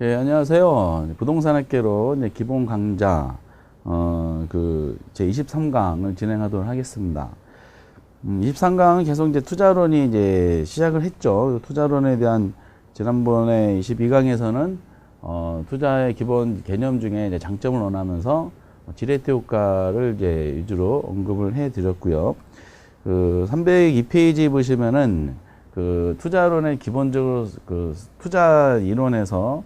예, 안녕하세요. 부동산학개론 이제 기본 강좌, 제 23강을 진행하도록 하겠습니다. 23강은 계속 이제 투자론이 이제 시작을 했죠. 투자론에 대한 지난번에 22강에서는, 투자의 기본 개념 중에 이제 장점을 원하면서 지레트 효과를 이제 위주로 언급을 해 드렸고요. 302페이지 보시면은 투자론의 기본적으로 투자 이론에서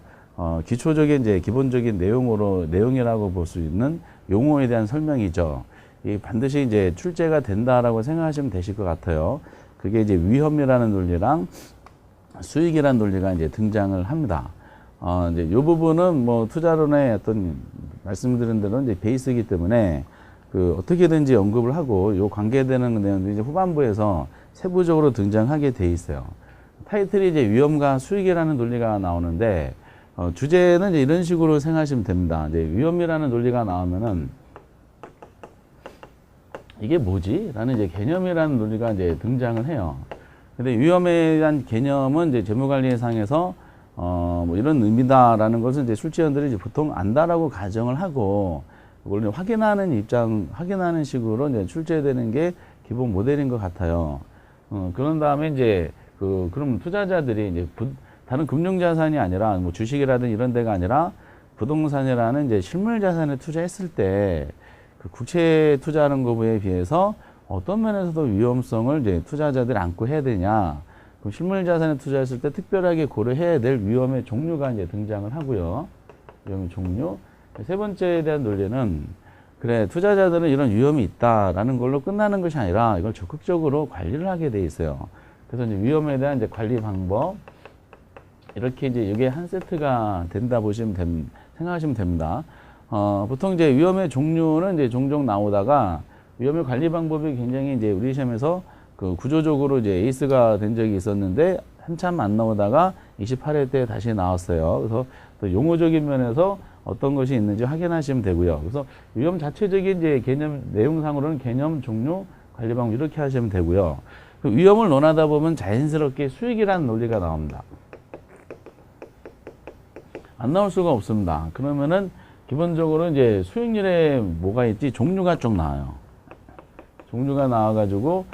기초적인 이제 기본적인 내용이라고 볼 수 있는 용어에 대한 설명이죠. 이 반드시 이제 출제가 된다라고 생각하시면 되실 것 같아요. 그게 이제 위험이라는 논리랑 수익이라는 논리가 이제 등장을 합니다. 이제 이 부분은 뭐 투자론의 어떤 말씀드린 대로 이제 베이스이기 때문에 어떻게든지 언급을 하고 요 관계되는 내용들이 이제 후반부에서 세부적으로 등장하게 돼 있어요. 타이틀이 이제 위험과 수익이라는 논리가 나오는데, 주제는 이제 이런 식으로 생각하시면 됩니다. 이제 위험이라는 논리가 나오면은 이게 뭐지? 라는 이제 개념이라는 논리가 이제 등장을 해요. 근데 위험에 대한 개념은 이제 재무관리상에서 뭐 이런 의미다라는 것은 이제 출제원들이 이제 보통 안다라고 가정을 하고, 그걸 확인하는 식으로 이제 출제되는 게 기본 모델인 것 같아요. 그런 다음에 이제 그럼 투자자들이 이제 다른 금융자산이 아니라 뭐 주식이라든 이런 데가 아니라 부동산이라는 이제 실물 자산에 투자했을 때 국채 투자하는 거에 비해서 어떤 면에서도 위험성을 이제 투자자들이 안고 해야 되냐. 그럼 실물 자산에 투자했을 때 특별하게 고려해야 될 위험의 종류가 이제 등장을 하고요. 위험의 종류. 세 번째에 대한 논리는, 그래, 투자자들은 이런 위험이 있다라는 걸로 끝나는 것이 아니라 이걸 적극적으로 관리를 하게 돼 있어요. 그래서 이제 위험에 대한 이제 관리 방법, 이렇게 이제 이게 한 세트가 된다 생각하시면 됩니다. 보통 이제 위험의 종류는 이제 종종 나오다가 위험의 관리 방법이 굉장히 이제 우리 시험에서 구조적으로 이제 에이스가 된 적이 있었는데 한참 안 나오다가 28회 때 다시 나왔어요. 그래서 또 용어적인 면에서 어떤 것이 있는지 확인하시면 되고요. 그래서 위험 자체적인 이제 개념, 내용상으로는 개념, 종류, 관리 방법 이렇게 하시면 되고요. 위험을 논하다 보면 자연스럽게 수익이라는 논리가 나옵니다. 안 나올 수가 없습니다. 그러면은 기본적으로 이제 수익률에 뭐가 있지? 종류가 쭉 나와요. 종류가 나와가지고,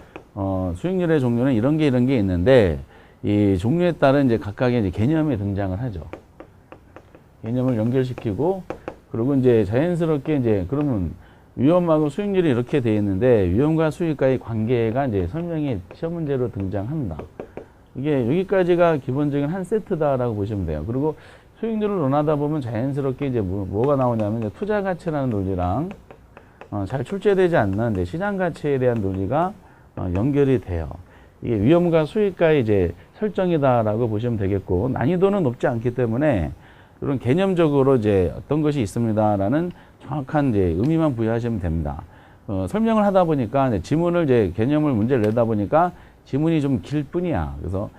수익률의 종류는 이런 게 있는데, 이 종류에 따른 이제 각각의 이제 개념이 등장을 하죠. 개념을 연결시키고, 그리고 이제 자연스럽게 이제 그러면 위험하고 수익률이 이렇게 돼 있는데, 위험과 수익과의 관계가 이제 설명이 시험 문제로 등장합니다. 이게 여기까지가 기본적인 한 세트다라고 보시면 돼요. 그리고 수익률을 논하다 보면 자연스럽게 이제 뭐가 나오냐면 이제 투자 가치라는 논리랑 잘 출제되지 않는 이제 시장 가치에 대한 논리가 연결이 돼요. 이게 위험과 수익과의 이제 설정이다라고 보시면 되겠고, 난이도는 높지 않기 때문에 이런 개념적으로 이제 어떤 것이 있습니다라는 정확한 이제 의미만 부여하시면 됩니다. 설명을 하다 보니까 이제 지문을 이제 개념을 문제를 내다 보니까 지문이 좀 길 뿐이야. 그래서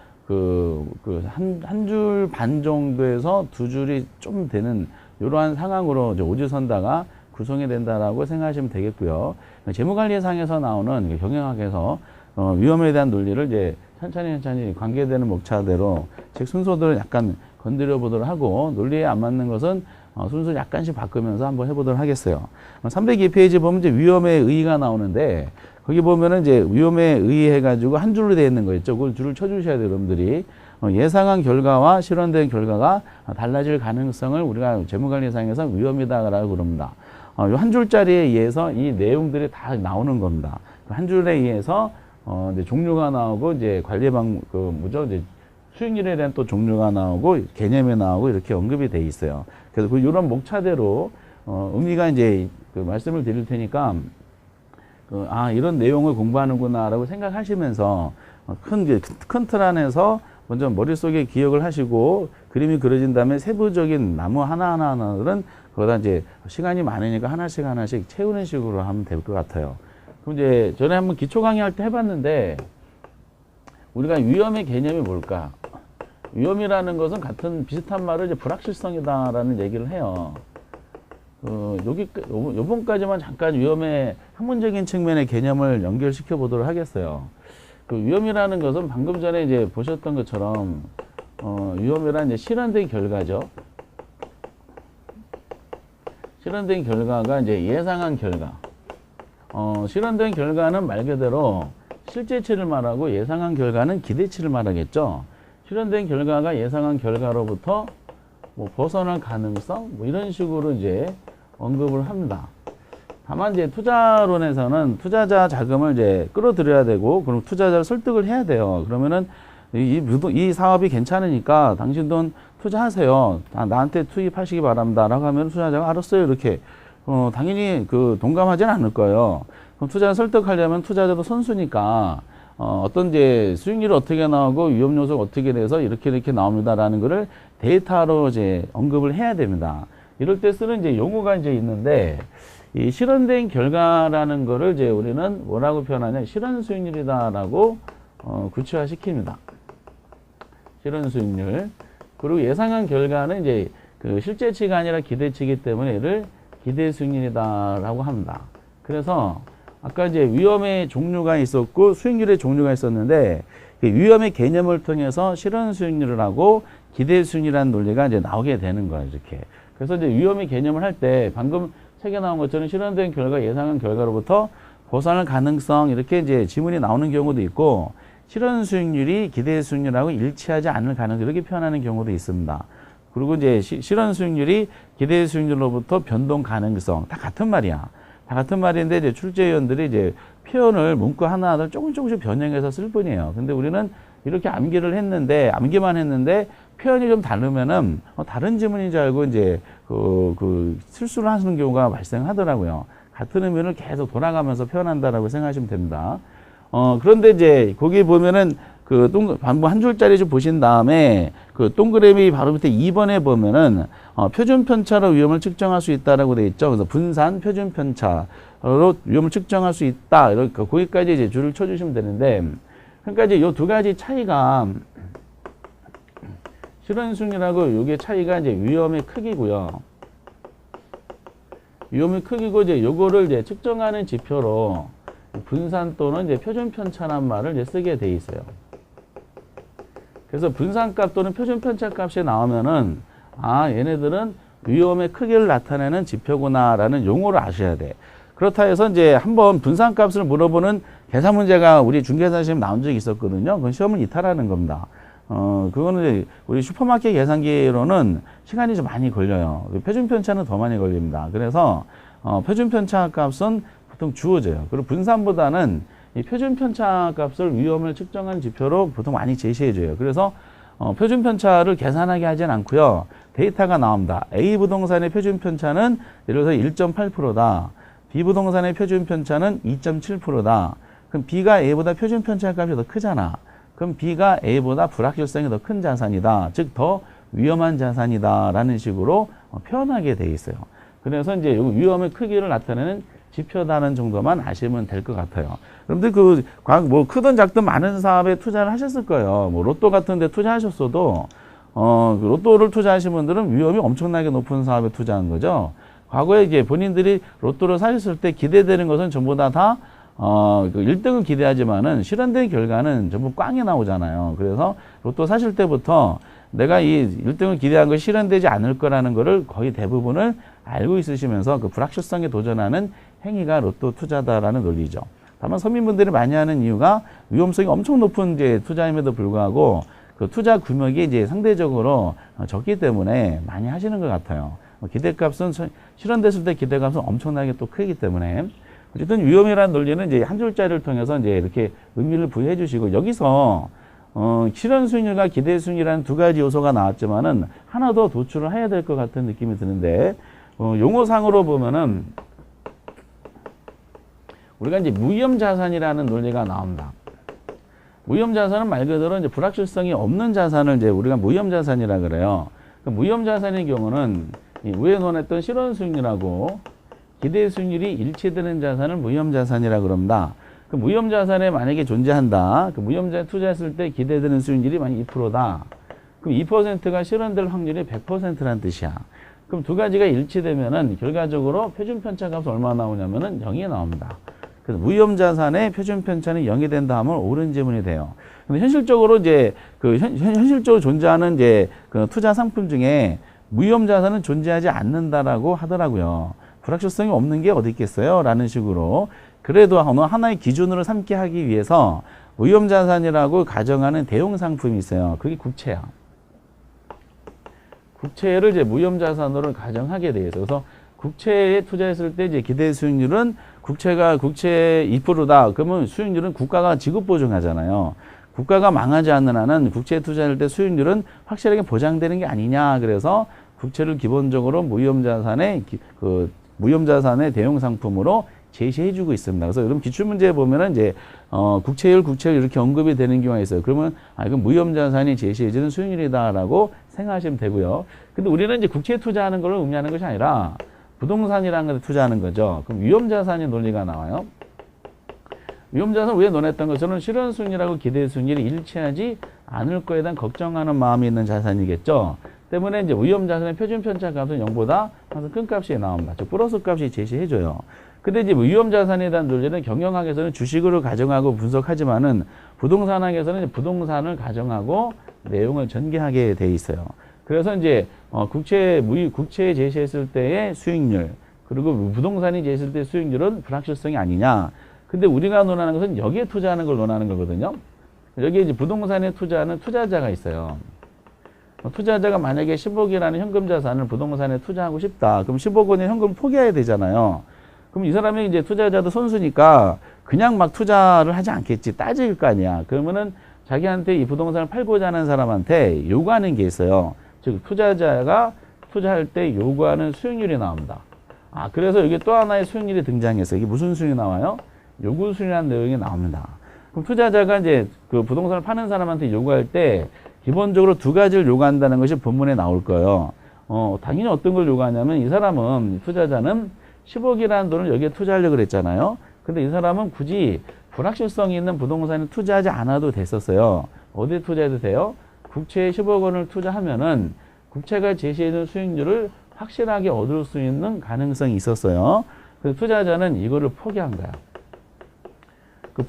한 줄 반 정도에서 두 줄이 좀 되는 이러한 상황으로 이제 오지선다가 구성이 된다라고 생각하시면 되겠고요. 재무관리상에서 나오는 경영학에서 위험에 대한 논리를 이제 천천히 관계되는 목차대로 책 순서들을 약간 건드려 보도록 하고, 논리에 안 맞는 것은 순서 약간씩 바꾸면서 한번 해보도록 하겠어요. 302페이지 보면 이제 위험의 의의가 나오는데, 거기 보면은 이제 위험에 의의해가지고 한 줄로 되어 있는 거 있죠. 그걸 줄을 쳐주셔야 돼요, 여러분들이. 예상한 결과와 실현된 결과가 달라질 가능성을 우리가 재무관리상에서 위험이다라고 그럽니다. 요 한 줄짜리에 의해서 이 내용들이 다 나오는 겁니다. 한 줄에 의해서 이제 종류가 나오고, 이제 이제 수익률에 대한 또 종류가 나오고, 개념이 나오고, 이렇게 언급이 돼 있어요. 그래서 이런 목차대로 의미가 이제 말씀을 드릴 테니까, 이런 내용을 공부하는구나라고 생각하시면서 큰 틀 안에서 먼저 머릿속에 기억을 하시고, 그림이 그려진 다음에 세부적인 나무 하나하나는 거기다 이제 시간이 많으니까 하나씩 채우는 식으로 하면 될 것 같아요. 그럼 이제 전에 한번 기초 강의할 때 해봤는데, 우리가 위험의 개념이 뭘까? 위험이라는 것은 비슷한 말을 이제 불확실성이다라는 얘기를 해요. 요번까지만 잠깐 위험의 학문적인 측면의 개념을 연결시켜 보도록 하겠어요. 위험이라는 것은 방금 전에 이제 보셨던 것처럼, 위험이란 이제 실현된 결과죠. 실현된 결과가 이제 예상한 결과. 실현된 결과는 말 그대로 실제치를 말하고 예상한 결과는 기대치를 말하겠죠. 실현된 결과가 예상한 결과로부터 뭐 벗어날 가능성 뭐 이런 식으로 이제 언급을 합니다. 다만 이제 투자론에서는 투자자 자금을 이제 끌어들여야 되고 그럼 투자자를 설득을 해야 돼요. 그러면은 이 사업이 괜찮으니까 당신 돈 투자하세요. 나한테 투입하시기 바랍니다. 라고 하면 투자자가 알았어요. 이렇게 당연히 동감하지는 않을 거예요. 그럼 투자자 설득하려면 투자자도 선수니까 어떤 이제 수익률이 어떻게 나오고 위험 요소가 어떻게 돼서 이렇게 나옵니다라는 거를 데이터로 이제 언급을 해야 됩니다. 이럴 때 쓰는 이제 용어가 이제 있는데 이 실현된 결과라는 거를 이제 우리는 뭐라고 표현하냐? 실현 수익률이다라고 구체화 시킵니다. 실현 수익률. 그리고 예상한 결과는 이제 실제치가 아니라 기대치이기 때문에 얘를 기대 수익률이다라고 합니다. 그래서 아까 이제 위험의 종류가 있었고 수익률의 종류가 있었는데 위험의 개념을 통해서 실현 수익률을 하고 기대 수익률이라는 논리가 이제 나오게 되는 거예요. 이렇게. 그래서 이제 위험의 개념을 할 때 방금 책에 나온 것처럼 실현된 결과, 예상한 결과로부터 벗어날 가능성 이렇게 이제 지문이 나오는 경우도 있고 실현 수익률이 기대 수익률하고 일치하지 않을 가능성 이렇게 표현하는 경우도 있습니다. 그리고 이제 실현 수익률이 기대 수익률로부터 변동 가능성 다 같은 말이야. 다 같은 말인데 이제 출제위원들이 이제 표현을 문구 하나하나 조금씩 변형해서 쓸 뿐이에요. 근데 우리는 이렇게 암기만 했는데 표현이 좀 다르면은 다른 지문인 줄 알고 이제 실수를 하시는 경우가 발생하더라고요. 같은 의미를 계속 돌아가면서 표현한다라고 생각하시면 됩니다. 그런데 이제 거기 보면은 한 줄짜리 좀 보신 다음에 동그라미 바로 밑에 2번에 보면은 표준 편차로 위험을 측정할 수 있다라고 되어 있죠. 그래서 분산 표준 편차로 위험을 측정할 수 있다. 이렇게 거기까지 이제 줄을 쳐주시면 되는데, 그러니까 이제 요 두 가지 차이가 실현 수익률하고 요게 차이가 이제 위험의 크기고요. 위험의 크기고 이제 요거를 이제 측정하는 지표로 분산 또는 이제 표준 편차란 말을 이제 쓰게 돼 있어요. 그래서 분산값 또는 표준 편차 값이 나오면은 얘네들은 위험의 크기를 나타내는 지표구나라는 용어를 아셔야 돼. 그렇다 해서 이제 한번 분산값을 물어보는 계산 문제가 우리 중개사 시험 나온 적이 있었거든요. 그건 시험을 이탈하는 겁니다. 그거는 우리 슈퍼마켓 계산기로는 시간이 좀 많이 걸려요. 표준 편차는 더 많이 걸립니다. 그래서 표준 편차 값은 보통 주어져요. 그리고 분산보다는 이 표준 편차 값을 위험을 측정하는 지표로 보통 많이 제시해줘요. 그래서 표준 편차를 계산하게 하진 않고요. 데이터가 나옵니다. A 부동산의 표준 편차는 예를 들어서 1.8%다. B 부동산의 표준 편차는 2.7%다. 그럼 B가 A보다 표준 편차 값이 더 크잖아. 그럼 B가 A보다 불확실성이 더 큰 자산이다. 즉 더 위험한 자산이다. 라는 식으로 표현하게 돼 있어요. 그래서 이제 위험의 크기를 나타내는 지표다는 정도만 아시면 될 것 같아요. 여러분들 뭐 크든 작든 많은 사업에 투자를 하셨을 거예요. 뭐 로또 같은 데 투자하셨어도 로또를 투자하신 분들은 위험이 엄청나게 높은 사업에 투자한 거죠. 과거에 이제 본인들이 로또를 사셨을 때 기대되는 것은 전부 다 1등은 기대하지만은 실현된 결과는 전부 꽝이 나오잖아요. 그래서 로또 사실 때부터 내가 이 1등을 기대한 것이 실현되지 않을 거라는 거를 거의 대부분을 알고 있으시면서 그 불확실성에 도전하는 행위가 로또 투자다라는 논리죠. 다만 서민분들이 많이 하는 이유가 위험성이 엄청 높은 이제 투자임에도 불구하고 그 투자 금액이 이제 상대적으로 적기 때문에 많이 하시는 것 같아요. 기대값은 실현됐을 때 기대값은 엄청나게 또 크기 때문에 어쨌든 위험이라는 논리는 이제 한 줄짜리를 통해서 이제 이렇게 의미를 부여해 주시고 여기서 실현 수익률과 기대 수익률이라는 두 가지 요소가 나왔지만은 하나 더 도출을 해야 될 것 같은 느낌이 드는데 용어상으로 보면은 우리가 이제 무위험 자산이라는 논리가 나옵니다. 무위험 자산은 말 그대로 이제 불확실성이 없는 자산을 이제 우리가 무위험 자산이라 그래요. 그 무위험 자산의 경우는 이 위에 논했던 실현 수익률하고 기대 수익률이 일치되는 자산을 무위험 자산이라 그럽니다. 그 무위험 자산에 만약에 존재한다. 그 무위험 자산에 투자했을 때 기대되는 수익률이 만약 2%다. 그럼 2%가 실현될 확률이 100%라는 뜻이야. 그럼 두 가지가 일치되면은 결과적으로 표준 편차 값이 얼마 나오냐면은 0이 나옵니다. 그래서 무위험 자산의 표준 편차는 0이 된다 하면 옳은 지문이 돼요. 근데 현실적으로 이제 현실적으로 존재하는 이제 그 투자 상품 중에 무위험 자산은 존재하지 않는다라고 하더라고요. 불확실성이 없는 게 어디 있겠어요? 라는 식으로 그래도 어느 하나의 기준으로 삼게 하기 위해서 위험자산이라고 가정하는 대용 상품이 있어요. 그게 국채야. 국채를 이제 무형자산으로 가정하게 돼 있어요. 그래서 국채에 투자했을 때 이제 기대 수익률은 국채 2%다. 그러면 수익률은 국가가 지급 보증하잖아요. 국가가 망하지 않는 한은 국채에 투자할 때 수익률은 확실하게 보장되는 게 아니냐. 그래서 국채를 기본적으로 무형자산의 대용 상품으로 제시해주고 있습니다. 그래서 여러분 기출문제에 보면은 이제 국채율 이렇게 언급이 되는 경우가 있어요. 그러면 이건 무형자산이 제시해주는 수익률이다라고 생각하시면 되고요. 근데 우리는 이제 국채에 투자하는 걸 의미하는 것이 아니라 부동산이라는 것에 투자하는 거죠. 그럼 위험자산의 논리가 나와요. 위험자산 위에 논했던 것처럼 실현 수익률하고 기대 수익률이 일치하지 않을 거에 대한 걱정하는 마음이 있는 자산이겠죠. 때문에 이제 위험자산의 표준 편차 값은 0보다 항상 큰 값이 나옵니다. 즉 플러스 값이 제시해줘요. 근데 이제 위험자산에 대한 논리는 경영학에서는 주식으로 가정하고 분석하지만은 부동산학에서는 부동산을 가정하고 내용을 전개하게 돼 있어요. 그래서 이제 국채에 제시했을 때의 수익률 그리고 부동산이 제시했을 때 수익률은 불확실성이 아니냐. 근데 우리가 논하는 것은 여기에 투자하는 걸 논하는 거거든요. 여기에 이제 부동산에 투자하는 투자자가 있어요. 투자자가 만약에 10억이라는 현금 자산을 부동산에 투자하고 싶다. 그럼 10억 원의 현금을 포기해야 되잖아요. 그럼 이 사람이 이제 투자자도 선수니까 그냥 막 투자를 하지 않겠지. 따질 거 아니야. 그러면은 자기한테 이 부동산을 팔고자 하는 사람한테 요구하는 게 있어요. 즉 투자자가 투자할 때 요구하는 수익률이 나옵니다. 그래서 여기 또 하나의 수익률이 등장해서 이게 무슨 수익이 나와요? 요구 수익이라는 내용이 나옵니다. 그럼 투자자가 이제 그 부동산을 파는 사람한테 요구할 때 기본적으로 두 가지를 요구한다는 것이 본문에 나올 거예요. 당연히 어떤 걸 요구하냐면 이 사람은 투자자는 10억이라는 돈을 여기에 투자하려고 그랬잖아요. 근데 이 사람은 굳이 불확실성이 있는 부동산에 투자하지 않아도 됐었어요. 어디에 투자해도 돼요? 국채에 10억 원을 투자하면은 국채가 제시해준 수익률을 확실하게 얻을 수 있는 가능성이 있었어요. 그래서 투자자는 이거를 포기한 거야.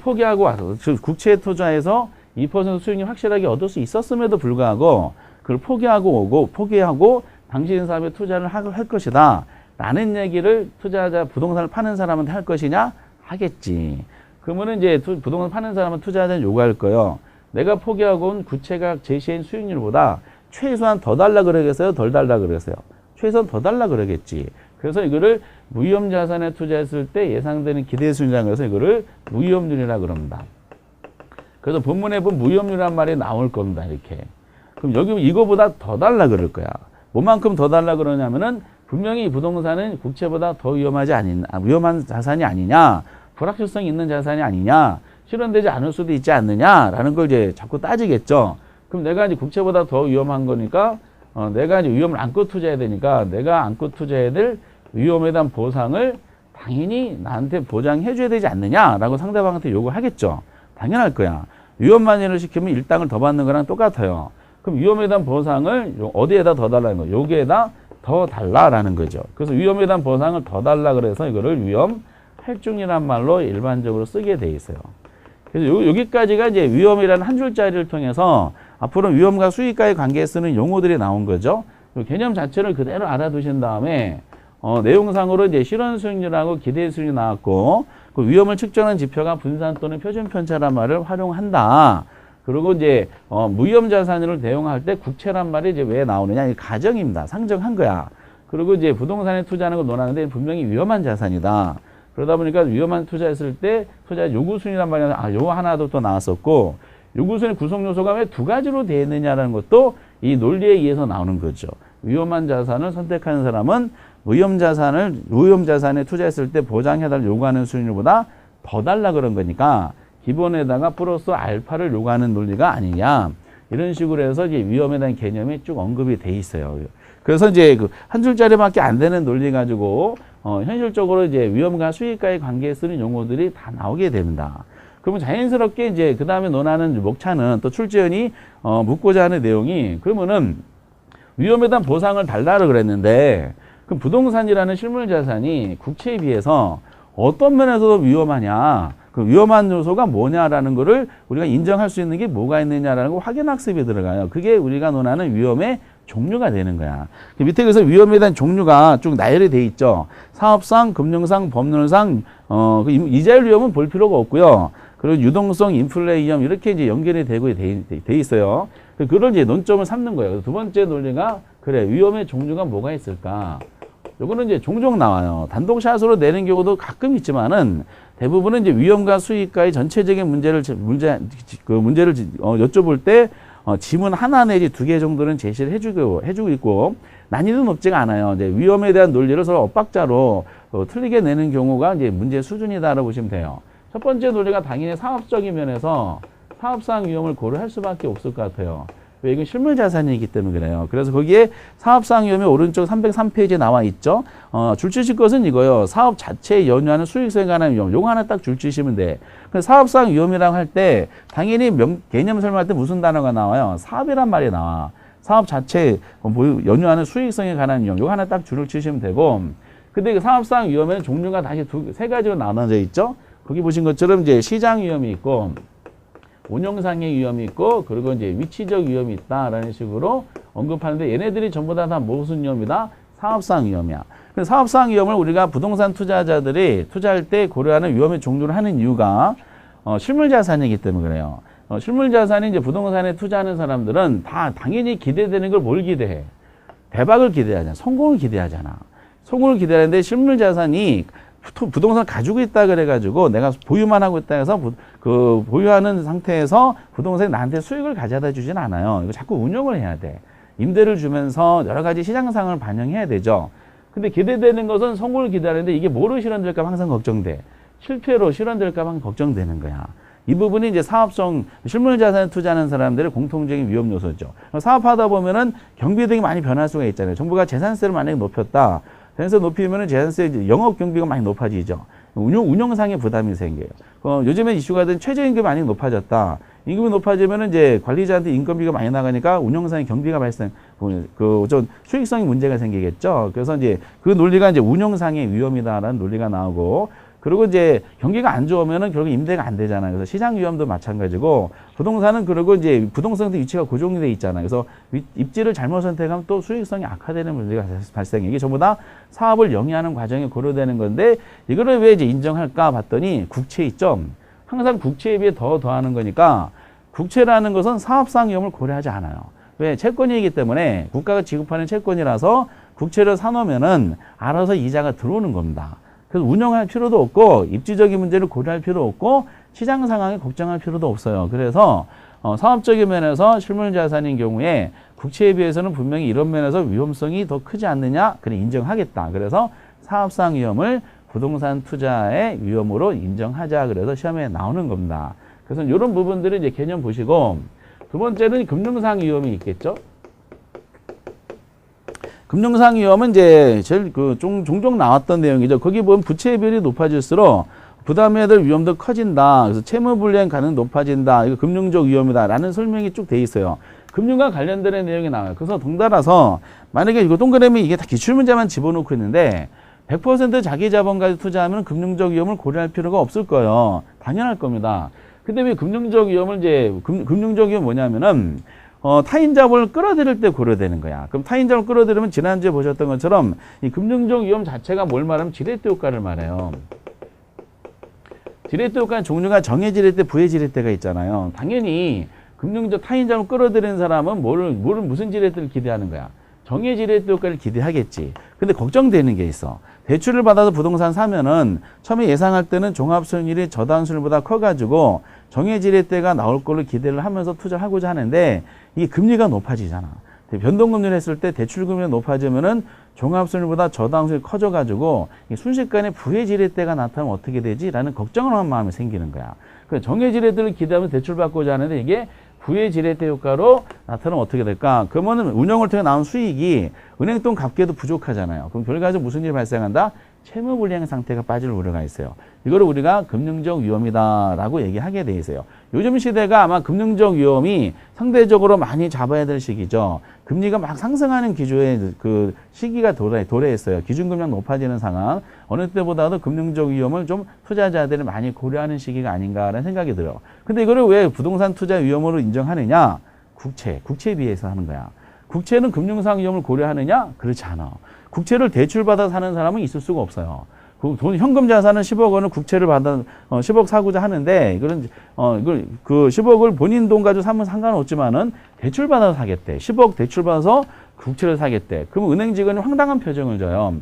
포기하고 와서 국채에 투자해서 2% 수익률 확실하게 얻을 수 있었음에도 불구하고 그걸 포기하고 당신 사업에 투자를 할 것이다. 라는 얘기를 투자자 부동산을 파는 사람한테 할 것이냐? 하겠지. 그러면은 이제 부동산 파는 사람은 투자자는 요구할 거예요. 내가 포기하고 온 국채가 제시한 수익률보다 최소한 더 달라 그러겠어요? 덜 달라 그러겠어요? 최소한 더 달라 그러겠지. 그래서 이거를 무위험자산에 투자했을 때 예상되는 기대 수익률이라고 해서 이거를 무위험률이라고 그럽니다. 그래서 본문에 보면 무위험률이란 말이 나올 겁니다. 이렇게. 그럼 여기 이거보다 더 달라 그럴 거야. 뭐만큼 더 달라 그러냐면은 분명히 부동산은 국채보다 더 위험한 자산이 아니냐, 불확실성이 있는 자산이 아니냐, 실현되지 않을 수도 있지 않느냐라는 걸 이제 자꾸 따지겠죠. 그럼 내가 이제 국채보다 더 위험한 거니까, 내가 이제 위험을 안고 투자해야 되니까, 내가 안고 투자해야 될 위험에 대한 보상을 당연히 나한테 보장해줘야 되지 않느냐라고 상대방한테 요구하겠죠. 당연할 거야. 위험 만회를 시키면 일당을 더 받는 거랑 똑같아요. 그럼 위험에 대한 보상을 어디에다 더 달라는 거예요? 여기에다 더 달라라는 거죠. 그래서 위험에 대한 보상을 더 달라 그래서 이거를 위험 할증이란 말로 일반적으로 쓰게 돼 있어요. 그래서 여기까지가 이제 위험이라는 한 줄짜리를 통해서 앞으로 위험과 수익과의 관계에 쓰는 용어들이 나온 거죠. 개념 자체를 그대로 알아두신 다음에 내용상으로 이제 실현 수익률하고 기대 수익률이 나왔고 그 위험을 측정하는 지표가 분산 또는 표준 편차란 말을 활용한다. 그리고 이제 무위험 자산을 대용할 때 국채란 말이 이제 왜 나오느냐? 이 가정입니다. 상정한 거야. 그리고 이제 부동산에 투자하는 걸 논하는데 분명히 위험한 자산이다. 그러다 보니까 위험한 투자했을 때 투자 요구순위란 말이 요 하나도 또 나왔었고 요구순위 구성 요소가 왜 두 가지로 되어 있느냐라는 것도 이 논리에 의해서 나오는 거죠. 위험한 자산을 선택하는 사람은 무위험 자산에 투자했을 때 보장해달라 요구하는 수익률보다 더 달라 그런 거니까 기본에다가 플러스 알파를 요구하는 논리가 아니냐. 이런 식으로 해서 이제 위험에 대한 개념이 쭉 언급이 돼 있어요. 그래서 이제 그 한 줄짜리밖에 안 되는 논리 가지고 현실적으로 이제 위험과 수익과의 관계에 쓰는 용어들이 다 나오게 됩니다. 그러면 자연스럽게 이제 그 다음에 논하는 목차는 또 출제원이 묻고자 하는 내용이 그러면은 위험에 대한 보상을 달라고 그랬는데 그럼 부동산이라는 실물 자산이 국채에 비해서 어떤 면에서도 위험하냐? 그 위험한 요소가 뭐냐라는 거를 우리가 인정할 수 있는 게 뭐가 있느냐라는 거 확인 학습이 들어가요. 그게 우리가 논하는 위험의 종류가 되는 거야. 그 밑에 그래서 위험에 대한 종류가 쭉 나열이 돼 있죠. 사업상, 금융상, 법률상, 이자율 위험은 볼 필요가 없고요. 그리고 유동성, 인플레 위험 이렇게 이제 연결이 되고 돼 있어요. 그걸 이제 논점을 삼는 거예요. 두 번째 논리가 그래 위험의 종류가 뭐가 있을까? 요거는 이제 종종 나와요. 단독샷으로 내는 경우도 가끔 있지만은 대부분은 이제 위험과 수익과의 전체적인 문제를 여쭤볼 때 지문 하나 내지 두 개 정도는 제시를 해주고 있고 난이도 높지가 않아요. 이제 위험에 대한 논리를 서로 엇박자로 틀리게 내는 경우가 이제 문제 수준이다라고 보시면 돼요. 첫 번째 논리가 당연히 사업적인 면에서 사업상 위험을 고려할 수밖에 없을 것 같아요. 왜 이건 실물 자산이기 때문에 그래요. 그래서 거기에 사업상 위험이 오른쪽 303페이지에 나와 있죠. 줄치실 것은 이거요. 사업 자체에 연유하는 수익성에 관한 위험. 요거 하나 딱 줄치시면 돼. 사업상 위험이라고 할 때 당연히 개념 설명할 때 무슨 단어가 나와요? 사업이란 말이 나와. 사업 자체에 연유하는 수익성에 관한 위험. 요거 하나 딱 줄을 치시면 되고. 근데 그 사업상 위험에는 종류가 다시 세 가지로 나눠져 있죠. 거기 보신 것처럼 이제 시장 위험이 있고 운영상의 위험이 있고 그리고 이제 위치적 위험이 있다라는 식으로 언급하는데 얘네들이 전부 다 무슨 위험이다? 사업상 위험이야. 그래서 사업상 위험을 우리가 부동산 투자자들이 투자할 때 고려하는 위험의 종류를 하는 이유가 실물 자산이기 때문에 그래요. 실물 자산이 이제 부동산에 투자하는 사람들은 다 당연히 기대되는 걸 뭘 기대해? 대박을 기대하잖아. 성공을 기대하잖아. 성공을 기대하는데 실물 자산이 부동산 가지고 있다 그래가지고 내가 보유만 하고 있다 해서 그 보유하는 상태에서 부동산이 나한테 수익을 가져다 주진 않아요. 이거 자꾸 운영을 해야 돼. 임대를 주면서 여러 가지 시장 상황을 반영해야 되죠. 근데 기대되는 것은 성공을 기대하는데 이게 뭐로 실현될까 항상 걱정돼. 실패로 실현될까 항상 걱정되는 거야. 이 부분이 이제 사업성, 실물 자산에 투자하는 사람들의 공통적인 위험 요소죠. 사업하다 보면은 경비 등이 많이 변할 수가 있잖아요. 정부가 재산세를 만약에 높였다. 재산세 높이면은 재산세 영업 경비가 많이 높아지죠. 운영상의 부담이 생겨요. 요즘에 이슈가 된 최저임금이 많이 높아졌다. 임금이 높아지면은 이제 관리자한테 인건비가 많이 나가니까 운영상의 경비가 좀 수익성의 문제가 생기겠죠. 그래서 이제 그 논리가 이제 운영상의 위험이다라는 논리가 나오고, 그리고 이제 경기가 안 좋으면은 결국 임대가 안 되잖아요. 그래서 시장 위험도 마찬가지고, 부동산은 그리고 이제 부동산도 위치가 고정이 돼 있잖아요. 그래서 입지를 잘못 선택하면 또 수익성이 악화되는 문제가 발생해. 이게 전부 다 사업을 영위하는 과정에 고려되는 건데, 이거를 왜 이제 인정할까 봤더니 국채 있죠. 항상 국채에 비해 더하는 거니까, 국채라는 것은 사업상 위험을 고려하지 않아요. 왜? 채권이기 때문에 국가가 지급하는 채권이라서 국채를 사놓으면은 알아서 이자가 들어오는 겁니다. 그래서 운영할 필요도 없고 입지적인 문제를 고려할 필요 없고 시장 상황에 걱정할 필요도 없어요. 그래서 사업적인 면에서 실물 자산인 경우에 국채에 비해서는 분명히 이런 면에서 위험성이 더 크지 않느냐? 그래 인정하겠다. 그래서 사업상 위험을 부동산 투자의 위험으로 인정하자. 그래서 시험에 나오는 겁니다. 그래서 이런 부분들을 이제 개념 보시고, 두 번째는 금융상 위험이 있겠죠. 금융상 위험은 이제 제일 종종 나왔던 내용이죠. 거기 보면 부채 비율이 높아질수록 부담해야 될 위험도 커진다. 그래서 채무 불이행 가능 높아진다. 이거 금융적 위험이다라는 설명이 쭉 돼 있어요. 금융과 관련된 내용이 나와요. 그래서 덩달아서 만약에 이거 동그라미 이게 다 기출문제만 집어넣고 있는데 100% 자기 자본까지 투자하면 금융적 위험을 고려할 필요가 없을 거예요. 당연할 겁니다. 근데 왜 금융적 위험을 이제 금융적 위험 뭐냐면은 타인 자본을 끌어들일 때 고려되는 거야. 그럼 타인 자본을 끌어들이면 지난주에 보셨던 것처럼 이 금융적 위험 자체가 뭘 말하면 지렛대 효과를 말해요. 지렛대 효과는 종류가 정해 지렛대, 부해 지렛대가 있잖아요. 당연히 금융적 타인 자본을 끌어들이는 사람은 무슨 지렛대를 기대하는 거야. 정해 지렛대 효과를 기대하겠지. 근데 걱정되는 게 있어. 대출을 받아서 부동산 사면은 처음에 예상할 때는 종합수익률이 저당수익률보다 커가지고 정해 지렛대가 나올 걸로 기대를 하면서 투자하고자 하는데 이게 금리가 높아지잖아. 변동금리를 했을 때 대출금리가 높아지면은 종합수익률보다 저당수익률이 커져가지고 순식간에 부해 지렛대가 나타나면 어떻게 되지? 라는 걱정을 하는 마음이 생기는 거야. 정해 지렛대를 기대하면 대출 받고자 하는데 이게 부의 지렛대 효과로 나타나면 어떻게 될까? 그러면 운영을 통해 나온 수익이 은행돈 갚기에도 부족하잖아요. 그럼 결과적으로 무슨 일이 발생한다? 채무불이행 상태가 빠질 우려가 있어요. 이거를 우리가 금융적 위험이다라고 얘기하게 돼 있어요. 요즘 시대가 아마 금융적 위험이 상대적으로 많이 잡아야 될 시기죠. 금리가 막 상승하는 기조의 그 시기가 도래했어요. 기준금리가 높아지는 상황. 어느 때보다도 금융적 위험을 좀 투자자들이 많이 고려하는 시기가 아닌가라는 생각이 들어요. 근데 이거를 왜 부동산 투자 위험으로 인정하느냐? 국채에 비해서 하는 거야. 국채는 금융상 위험을 고려하느냐? 그렇지 않아. 국채를 대출받아 사는 사람은 있을 수가 없어요. 돈, 현금 자산은 10억 원을 국채를 받아, 10억 사고자 하는데, 이걸, 그 10억을 본인 돈 가지고 사면 상관없지만은 대출받아서 사겠대. 10억 대출받아서 국채를 사겠대. 그럼 은행 직원이 황당한 표정을 줘요.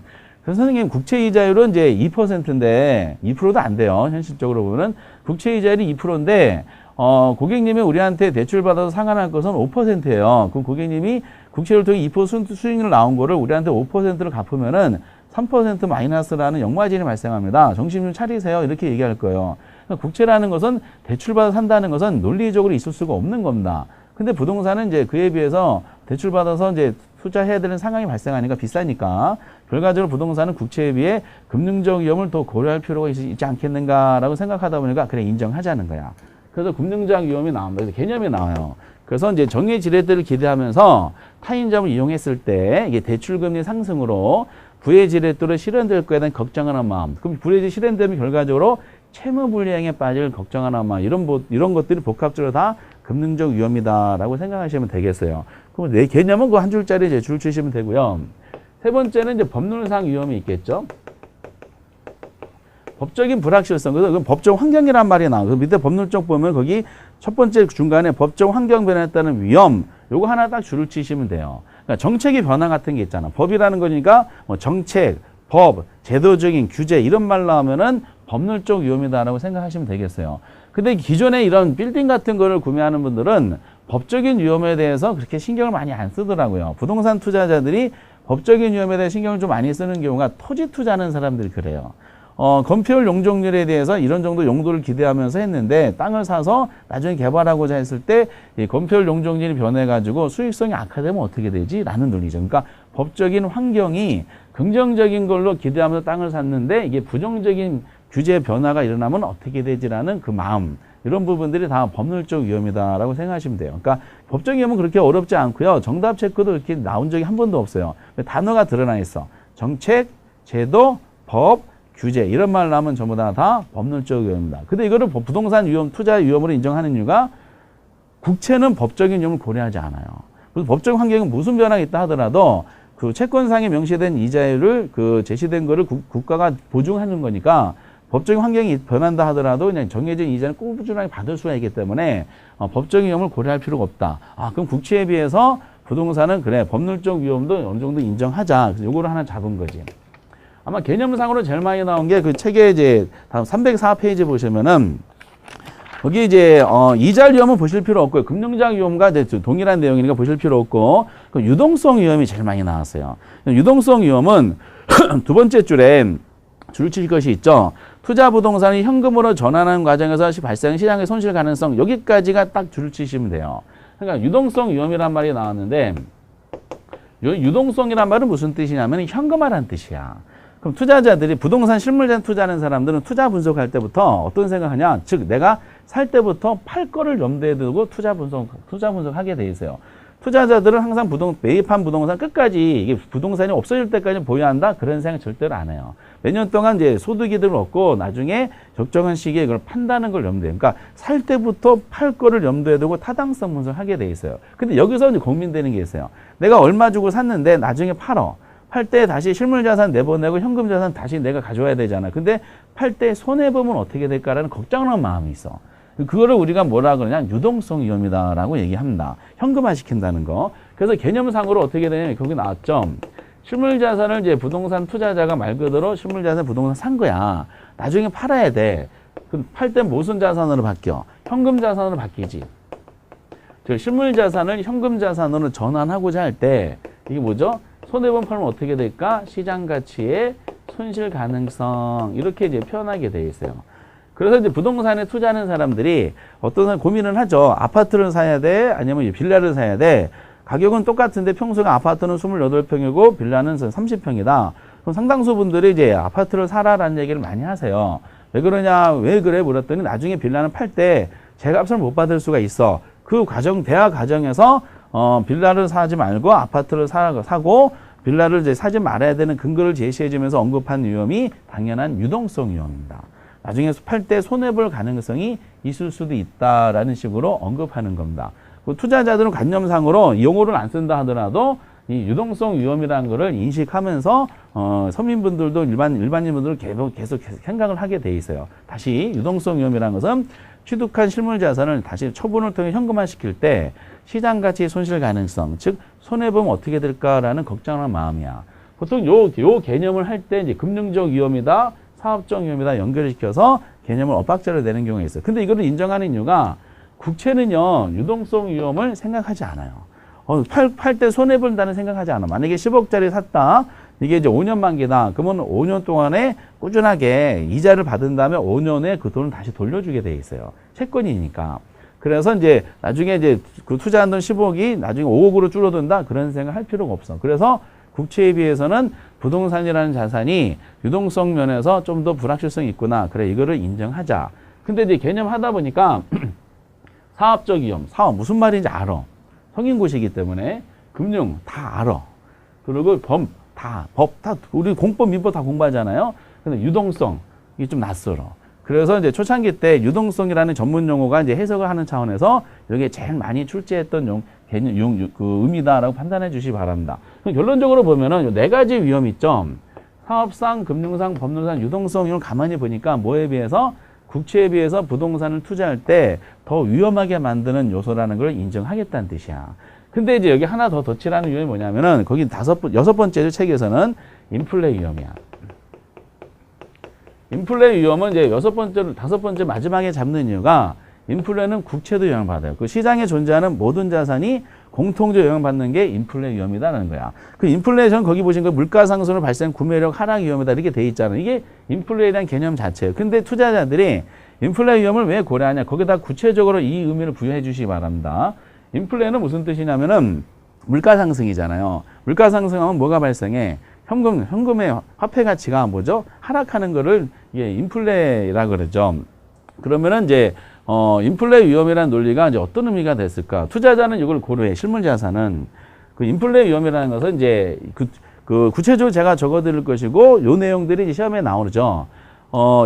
그래서 선생님, 국채 이자율은 이제 2%인데, 2%도 안 돼요. 현실적으로 보면. 국채 이자율이 2%인데, 고객님이 우리한테 대출받아서 상환할 것은 5%예요. 그럼 고객님이 국채를 통해 2% 수익률 나온 거를 우리한테 5%를 갚으면은 3% 마이너스라는 역마진이 발생합니다. 정신 좀 차리세요. 이렇게 얘기할 거예요. 그러니까 국채라는 것은 대출받아 산다는 것은 논리적으로 있을 수가 없는 겁니다. 근데 부동산은 이제 그에 비해서 대출받아서 이제 투자해야 되는 상황이 발생하니까 비싸니까 결과적으로 부동산은 국채에 비해 금융적 위험을 더 고려할 필요가 있지 않겠는가라고 생각하다 보니까 그래 인정하자는 거야. 그래서 금융적 위험이 나옵니다. 그래서 개념이 나와요. 그래서 이제 정의 지렛대를 기대하면서 타인점을 이용했을 때 이게 대출금리 상승으로 부의 지렛대로 실현될 거에 대한 걱정하는 마음. 그럼 부의 실현되면 결과적으로 채무불이행에 빠질 걱정하는 마음. 이런 것들이 복합적으로 다 금융적 위험이다라고 생각하시면 되겠어요. 그럼 내 개념은 그 한 줄짜리 이제 줄 치시면 되고요. 세 번째는 이제 법률상 위험이 있겠죠. 법적인 불확실성. 그래서 법적 환경이란 말이 나와요. 그 밑에 법률 쪽 보면 거기 첫 번째 중간에 법적 환경 변화에 따른 위험. 요거 하나 딱 줄을 치시면 돼요. 그러니까 정책의 변화 같은 게 있잖아. 법이라는 거니까 뭐 정책, 법, 제도적인 규제 이런 말 나오면은 법률적 위험이다라고 생각하시면 되겠어요. 근데 기존에 이런 빌딩 같은 거를 구매하는 분들은 법적인 위험에 대해서 그렇게 신경을 많이 안 쓰더라고요. 부동산 투자자들이 법적인 위험에 대해 신경을 좀 많이 쓰는 경우가 토지 투자하는 사람들이 그래요. 건폐율 용적률에 대해서 이런 정도 용도를 기대하면서 했는데 땅을 사서 나중에 개발하고자 했을 때 이 건폐율 용적률이 변해가지고 수익성이 악화되면 어떻게 되지? 라는 논리죠. 그러니까 법적인 환경이 긍정적인 걸로 기대하면서 땅을 샀는데 이게 부정적인 규제 변화가 일어나면 어떻게 되지라는 그 마음. 이런 부분들이 다 법률적 위험이다라고 생각하시면 돼요. 그러니까 법적 위험은 그렇게 어렵지 않고요. 정답 체크도 이렇게 나온 적이 한 번도 없어요. 단어가 드러나 있어. 정책, 제도, 법, 규제 이런 말 나오면 전부 다 법률적 위험입니다. 근데 이거를 부동산 위험, 투자 위험으로 인정하는 이유가 국채는 법적인 위험을 고려하지 않아요. 그래서 법적 환경은 무슨 변화가 있다 하더라도 그 채권상에 명시된 이자율을 그 제시된 거를 국가가 보증하는 거니까 법적인 환경이 변한다 하더라도 그냥 정해진 이자는 꾸준하게 받을 수가 있기 때문에 법적인 위험을 고려할 필요가 없다. 그럼 국채에 비해서 부동산은 그래 법률적 위험도 어느 정도 인정하자. 그래서 요거를 하나 잡은 거지. 아마 개념상으로 제일 많이 나온 게 그 책에 이제 다음 304페이지 보시면은 거기 이제 이자 위험은 보실 필요 없고요. 금융적 위험과 이제 동일한 내용이니까 보실 필요 없고 그 유동성 위험이 제일 많이 나왔어요. 유동성 위험은 두 번째 줄에 줄칠 것이 있죠. 투자 부동산이 현금으로 전환하는 과정에서 발생한 시장의 손실 가능성 여기까지가 딱 줄을 치시면 돼요. 그러니까 유동성 위험이란 말이 나왔는데 유동성이란 말은 무슨 뜻이냐면 현금화란 뜻이야. 그럼 투자자들이 부동산 실물자산 투자하는 사람들은 투자 분석할 때부터 어떤 생각하냐? 즉 내가 살 때부터 팔 거를 염두에 두고 투자 분석하게 돼 있어요. 투자자들은 항상 매입한 부동산 끝까지 이게 부동산이 없어질 때까지 보유한다 그런 생각 절대로 안 해요. 몇 년 동안 이제 소득이득을 얻고 나중에 적정한 시기에 그걸 판다는 걸 염두에. 그러니까 살 때부터 팔 거를 염두에 두고 타당성 분석하게 돼 있어요. 근데 여기서 이제 고민되는 게 있어요. 내가 얼마 주고 샀는데 나중에 팔어. 팔 때 다시 실물자산 내보내고 현금자산 다시 내가 가져와야 되잖아. 근데 팔 때 손해보면 어떻게 될까라는 걱정하는 마음이 있어. 그거를 우리가 뭐라 그러냐? 유동성 위험이다라고 얘기합니다. 현금화 시킨다는 거. 그래서 개념상으로 어떻게 되냐면 거기 나왔죠. 실물자산을 이제 부동산 투자자가 말 그대로 실물자산 부동산 산 거야. 나중에 팔아야 돼. 그럼 팔 때 무슨 자산으로 바뀌어? 현금자산으로 바뀌지. 즉 실물자산을 현금자산으로 전환하고자 할 때 이게 뭐죠? 손해보면 팔면 어떻게 될까? 시장 가치의 손실 가능성 이렇게 이제 표현하게 돼 있어요. 그래서 이제 부동산에 투자하는 사람들이 어떤 사람 고민을 하죠. 아파트를 사야 돼? 아니면 빌라를 사야 돼? 가격은 똑같은데 평수가 아파트는 28평이고 빌라는 30평이다. 그럼 상당수 분들이 이제 아파트를 사라라는 얘기를 많이 하세요. 왜 그러냐? 왜 그래? 물었더니 나중에 빌라는 팔 때 재값을 못 받을 수가 있어. 그 대화 과정에서 빌라를 사지 말고 아파트를 사고 빌라를 이제 사지 말아야 되는 근거를 제시해주면서 언급한 위험이 당연한 유동성 위험입니다. 나중에 팔 때 손해볼 가능성이 있을 수도 있다라는 식으로 언급하는 겁니다. 그 투자자들은 관념상으로 이 용어를 안 쓴다 하더라도 이 유동성 위험이라는 거를 인식하면서 서민분들도 일반인분들도 계속 생각을 하게 돼 있어요. 다시 유동성 위험이라는 것은 취득한 실물 자산을 다시 처분을 통해 현금화시킬 때 시장 가치 손실 가능성, 즉 손해보면 어떻게 될까라는 걱정하는 마음이야. 보통 요 개념을 할 때 이제 금융적 위험이다, 사업적 위험이다 연결시켜서 개념을 엇박자를 내는 경우가 있어요. 근데 이거를 인정하는 이유가 국채는요 유동성 위험을 생각하지 않아요. 팔 때 손해본다는 생각하지 않아. 만약에 10억짜리 샀다. 이게 이제 5년 만기다. 그러면 5년 동안에 꾸준하게 이자를 받은 다음에 5년에 그 돈을 다시 돌려주게 돼 있어요. 채권이니까. 그래서 이제 나중에 이제 그 투자한 돈 10억이 나중에 5억으로 줄어든다. 그런 생각 할 필요가 없어. 그래서 국채에 비해서는 부동산이라는 자산이 유동성 면에서 좀 더 불확실성이 있구나. 그래, 이거를 인정하자. 근데 이제 개념 하다 보니까 사업적 위험, 사업 무슨 말인지 알아. 성인고시이기 때문에 금융 다 알아. 그리고 법 다 우리 공법, 민법 다 공부하잖아요. 근데 유동성 이게 좀 낯설어. 그래서 이제 초창기 때 유동성이라는 전문 용어가 이제 해석을 하는 차원에서 여기에 제일 많이 출제했던 개념, 그 의미다라고 판단해 주시기 바랍니다. 그럼 결론적으로 보면은 네 가지 위험 있죠. 사업상, 금융상, 법률상, 유동성 이걸 가만히 보니까 뭐에 비해서 국채에 비해서 부동산을 투자할 때 더 위험하게 만드는 요소라는 걸 인정하겠다는 뜻이야. 근데 이제 여기 하나 더 덧칠하는 위험이 뭐냐면은 거기 여섯 번째 책에서는 인플레 위험이야. 인플레 위험은 이제 다섯 번째 마지막에 잡는 이유가 인플레는 국채도 영향을 받아요. 그 시장에 존재하는 모든 자산이 공통적으로 영향받는 게 인플레 위험이다라는 거야. 그 인플레이션 거기 보신 거 물가 상승으로 발생 구매력 하락 위험이다 이렇게 돼 있잖아요. 이게 인플레에 대한 개념 자체예요. 근데 투자자들이 인플레 위험을 왜 고려하냐? 거기다 구체적으로 이 의미를 부여해 주시기 바랍니다. 인플레는 무슨 뜻이냐면은 물가 상승이잖아요. 물가 상승하면 뭐가 발생해? 현금의 화폐 가치가 뭐죠? 하락하는 거를 이게 인플레라 그러죠. 그러면은 이제 인플레 위험이라는 논리가 이제 어떤 의미가 됐을까? 투자자는 이걸 고려해. 실물 자산은 그 인플레 위험이라는 것은 이제 그 구체적으로 제가 적어드릴 것이고 요 내용들이 이제 시험에 나오죠.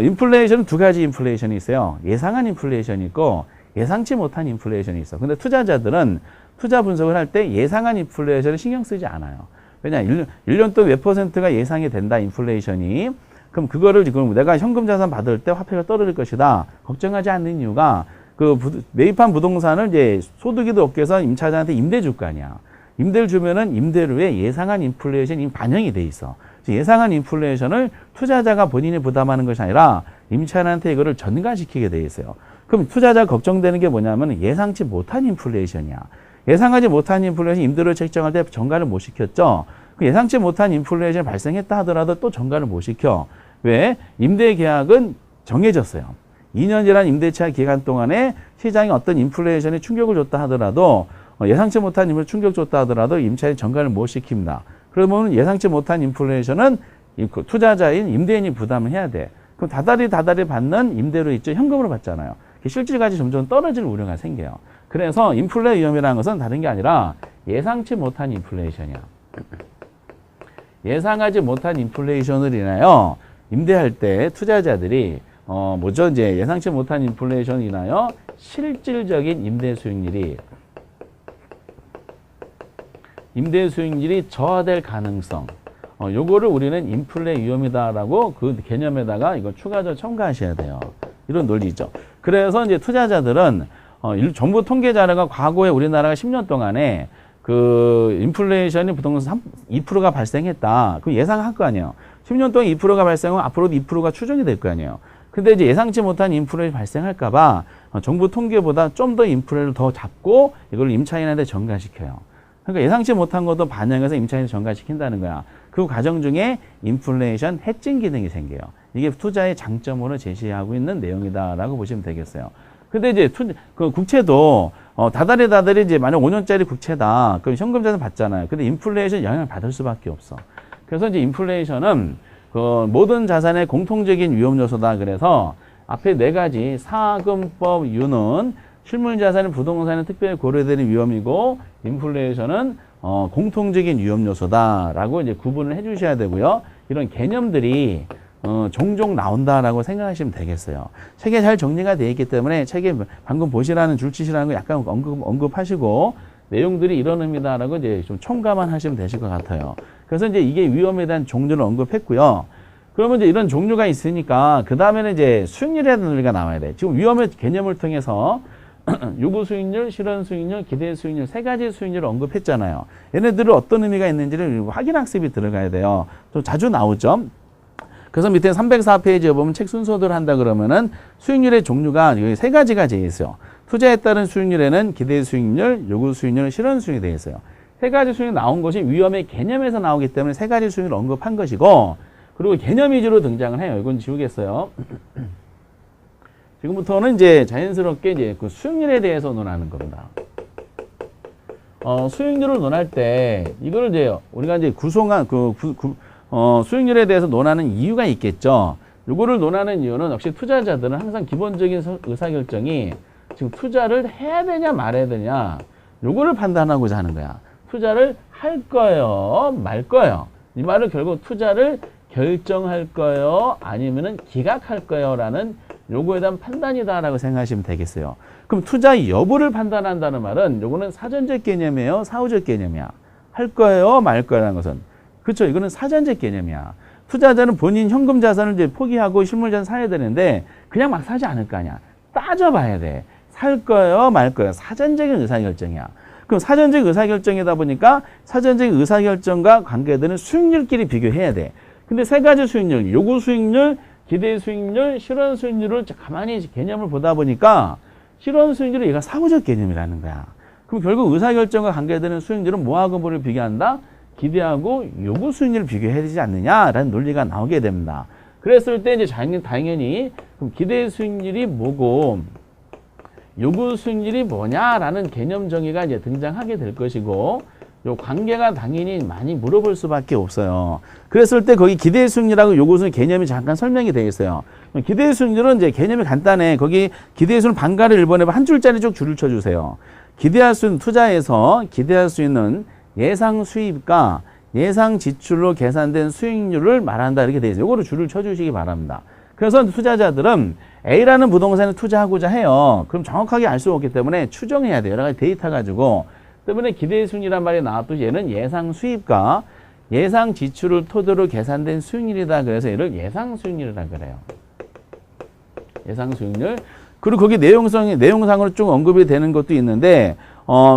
인플레이션은 두 가지 인플레이션이 있어요. 예상한 인플레이션이 있고 예상치 못한 인플레이션이 있어. 근데 투자자들은 투자 분석을 할 때 예상한 인플레이션을 신경 쓰지 않아요. 왜냐? 1년 동안 몇 %가 예상이 된다, 인플레이션이. 그럼 그거를 지금 내가 현금 자산 받을 때 화폐가 떨어질 것이다. 걱정하지 않는 이유가 매입한 부동산을 이제 소득이도 없게 해서 임차자한테 임대 줄 거 아니야. 임대를 주면은 임대료에 예상한 인플레이션이 반영이 돼 있어. 예상한 인플레이션을 투자자가 본인이 부담하는 것이 아니라 임차인한테 이거를 전가시키게 돼 있어요. 그럼 투자자가 걱정되는 게 뭐냐면 예상치 못한 인플레이션이야. 예상하지 못한 인플레이션 임대료 책정할 때 전가를 못 시켰죠. 그 예상치 못한 인플레이션이 발생했다 하더라도 또 전가를 못 시켜. 왜? 임대 계약은 정해졌어요. 2년이라는 임대차 기간 동안에 시장에 어떤 인플레이션이 충격을 줬다 하더라도 예상치 못한 인플레이션 충격 줬다 하더라도 임차인이 전가를 못 시킵니다. 그러면 예상치 못한 인플레이션은 투자자인 임대인이 부담을 해야 돼. 그럼 다달이 받는 임대료 있죠. 현금으로 받잖아요. 실질 가치 점점 떨어질 우려가 생겨요. 그래서 인플레 위험이라는 것은 다른 게 아니라 예상치 못한 인플레이션이야. 예상하지 못한 인플레이션을 인하여 임대할 때 투자자들이 뭐죠? 이제 예상치 못한 인플레이션을 인하여 실질적인 임대 수익률이 저하될 가능성. 요거를 우리는 인플레 위험이다라고 그 개념에다가 이거 추가적으로 첨가하셔야 돼요. 이런 논리죠. 그래서 이제 투자자들은 정부 통계 자료가 과거에 우리나라가 10년 동안에 그 인플레이션이 부동산 2%가 발생했다. 그럼 예상할 거 아니에요. 10년 동안 2%가 발생하면 앞으로도 2%가 추정이 될 거 아니에요. 근데 이제 예상치 못한 인플레이 발생할까봐 정부 통계보다 좀 더 인플레를 더 잡고 이걸 임차인한테 전가시켜요. 그러니까 예상치 못한 것도 반영해서 임차인을 전가시킨다는 거야. 그 과정 중에 인플레이션 해칭 기능이 생겨요. 이게 투자의 장점으로 제시하고 있는 내용이다라고 보시면 되겠어요. 근데 이제 그 국채도 다달이 이제 만약 5년짜리 국채다. 그럼 현금자산 받잖아요. 근데 인플레이션 영향을 받을 수밖에 없어. 그래서 이제 인플레이션은 그 모든 자산의 공통적인 위험 요소다. 그래서 앞에 네 가지 사금법 유는 실물 자산은 부동산은 특별히 고려되는 위험이고 인플레이션은 공통적인 위험 요소다라고 이제 구분을 해주셔야 되고요. 이런 개념들이 종종 나온다라고 생각하시면 되겠어요. 책에 잘 정리가 되어 있기 때문에 책에 방금 보시라는 줄치시라는 거 약간 언급하시고 내용들이 이런 의미다라고 이제 좀 총감만 하시면 되실 것 같아요. 그래서 이제 이게 위험에 대한 종류를 언급했고요. 그러면 이제 이런 종류가 있으니까 그 다음에는 이제 수익률에 대한 논리가 나와야 돼. 지금 위험의 개념을 통해서 요구 수익률, 실현 수익률, 기대 수익률 세 가지 수익률을 언급했잖아요. 얘네들은 어떤 의미가 있는지를 확인 학습이 들어가야 돼요. 또 자주 나오죠. 그래서 밑에 304페이지에 보면 책 순서대로 한다 그러면은 수익률의 종류가 여기 세 가지가 되어 있어요. 투자에 따른 수익률에는 기대 수익률, 요구 수익률, 실현 수익률이 되어 있어요. 세 가지 수익이 나온 것이 위험의 개념에서 나오기 때문에 세 가지 수익률을 언급한 것이고, 그리고 개념 위주로 등장을 해요. 이건 지우겠어요. 지금부터는 이제 자연스럽게 이제 그 수익률에 대해서 논하는 겁니다. 수익률을 논할 때 이걸 이제 우리가 이제 구성한 수익률에 대해서 논하는 이유가 있겠죠. 요거를 논하는 이유는 역시 투자자들은 항상 기본적인 의사결정이 지금 투자를 해야 되냐 말아야 되냐 요거를 판단하고자 하는 거야. 투자를 할 거예요, 말 거예요. 이 말은 결국 투자를 결정할 거예요, 아니면은 기각할 거예요라는 요거에 대한 판단이다라고 생각하시면 되겠어요. 그럼 투자 여부를 판단한다는 말은 요거는 사전적 개념이에요, 사후적 개념이야. 할 거예요, 말 거예요라는 것은. 그렇죠. 이거는 사전적 개념이야. 투자자는 본인 현금 자산을 이제 포기하고 실물 자산 사야 되는데 그냥 막 사지 않을 거 아니야. 따져봐야 돼. 살 거예요, 말 거예요. 사전적인 의사결정이야. 그럼 사전적 의사결정이다 보니까 사전적 의사결정과 관계되는 수익률끼리 비교해야 돼. 근데 세 가지 수익률, 요구 수익률, 기대 수익률, 실현 수익률을 가만히 개념을 보다 보니까 실현 수익률은 얘가 사후적 개념이라는 거야. 그럼 결국 의사결정과 관계되는 수익률은 뭐하고 뭐를 비교한다? 기대하고 요구 수익률을 비교해야 되지 않느냐라는 논리가 나오게 됩니다. 그랬을 때 이제 당연히 그럼 기대 수익률이 뭐고 요구 수익률이 뭐냐라는 개념 정의가 이제 등장하게 될 것이고, 요 관계가 당연히 많이 물어볼 수밖에 없어요. 그랬을 때 거기 기대 수익률하고 요구 수익률 개념이 잠깐 설명이 되어 있어요. 기대 수익률은 이제 개념이 간단해. 거기 기대 수익률 반가를 1번에 한 줄짜리 쭉 줄을 쳐주세요. 기대할 수 있는 투자에서 기대할 수 있는 예상 수입과 예상 지출로 계산된 수익률을 말한다 이렇게 되어 있어요. 이거를 줄을 쳐주시기 바랍니다. 그래서 투자자들은 A라는 부동산에 투자하고자 해요. 그럼 정확하게 알 수 없기 때문에 추정해야 돼요. 여러 가지 데이터 가지고. 때문에 기대 수익률이란 말이 나왔듯이 얘는 예상 수입과 예상 지출을 토대로 계산된 수익률이다. 그래서 얘를 예상 수익률이라 그래요. 예상 수익률. 그리고 거기 내용상으로 쭉 언급이 되는 것도 있는데,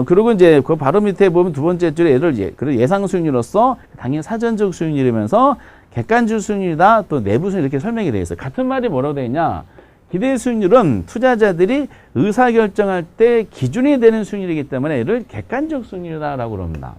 그리고 이제 그 바로 밑에 보면 두 번째 줄에 얘를 예상 수익률로서 당연히 사전적 수익률이면서 객관적 수익률이다, 또 내부 수익률 이렇게 설명이 되어 있어요. 같은 말이 뭐라고 되어 있냐? 기대 수익률은 투자자들이 의사결정할 때 기준이 되는 수익률이기 때문에 이를 객관적 수익률이다라고 그럽니다.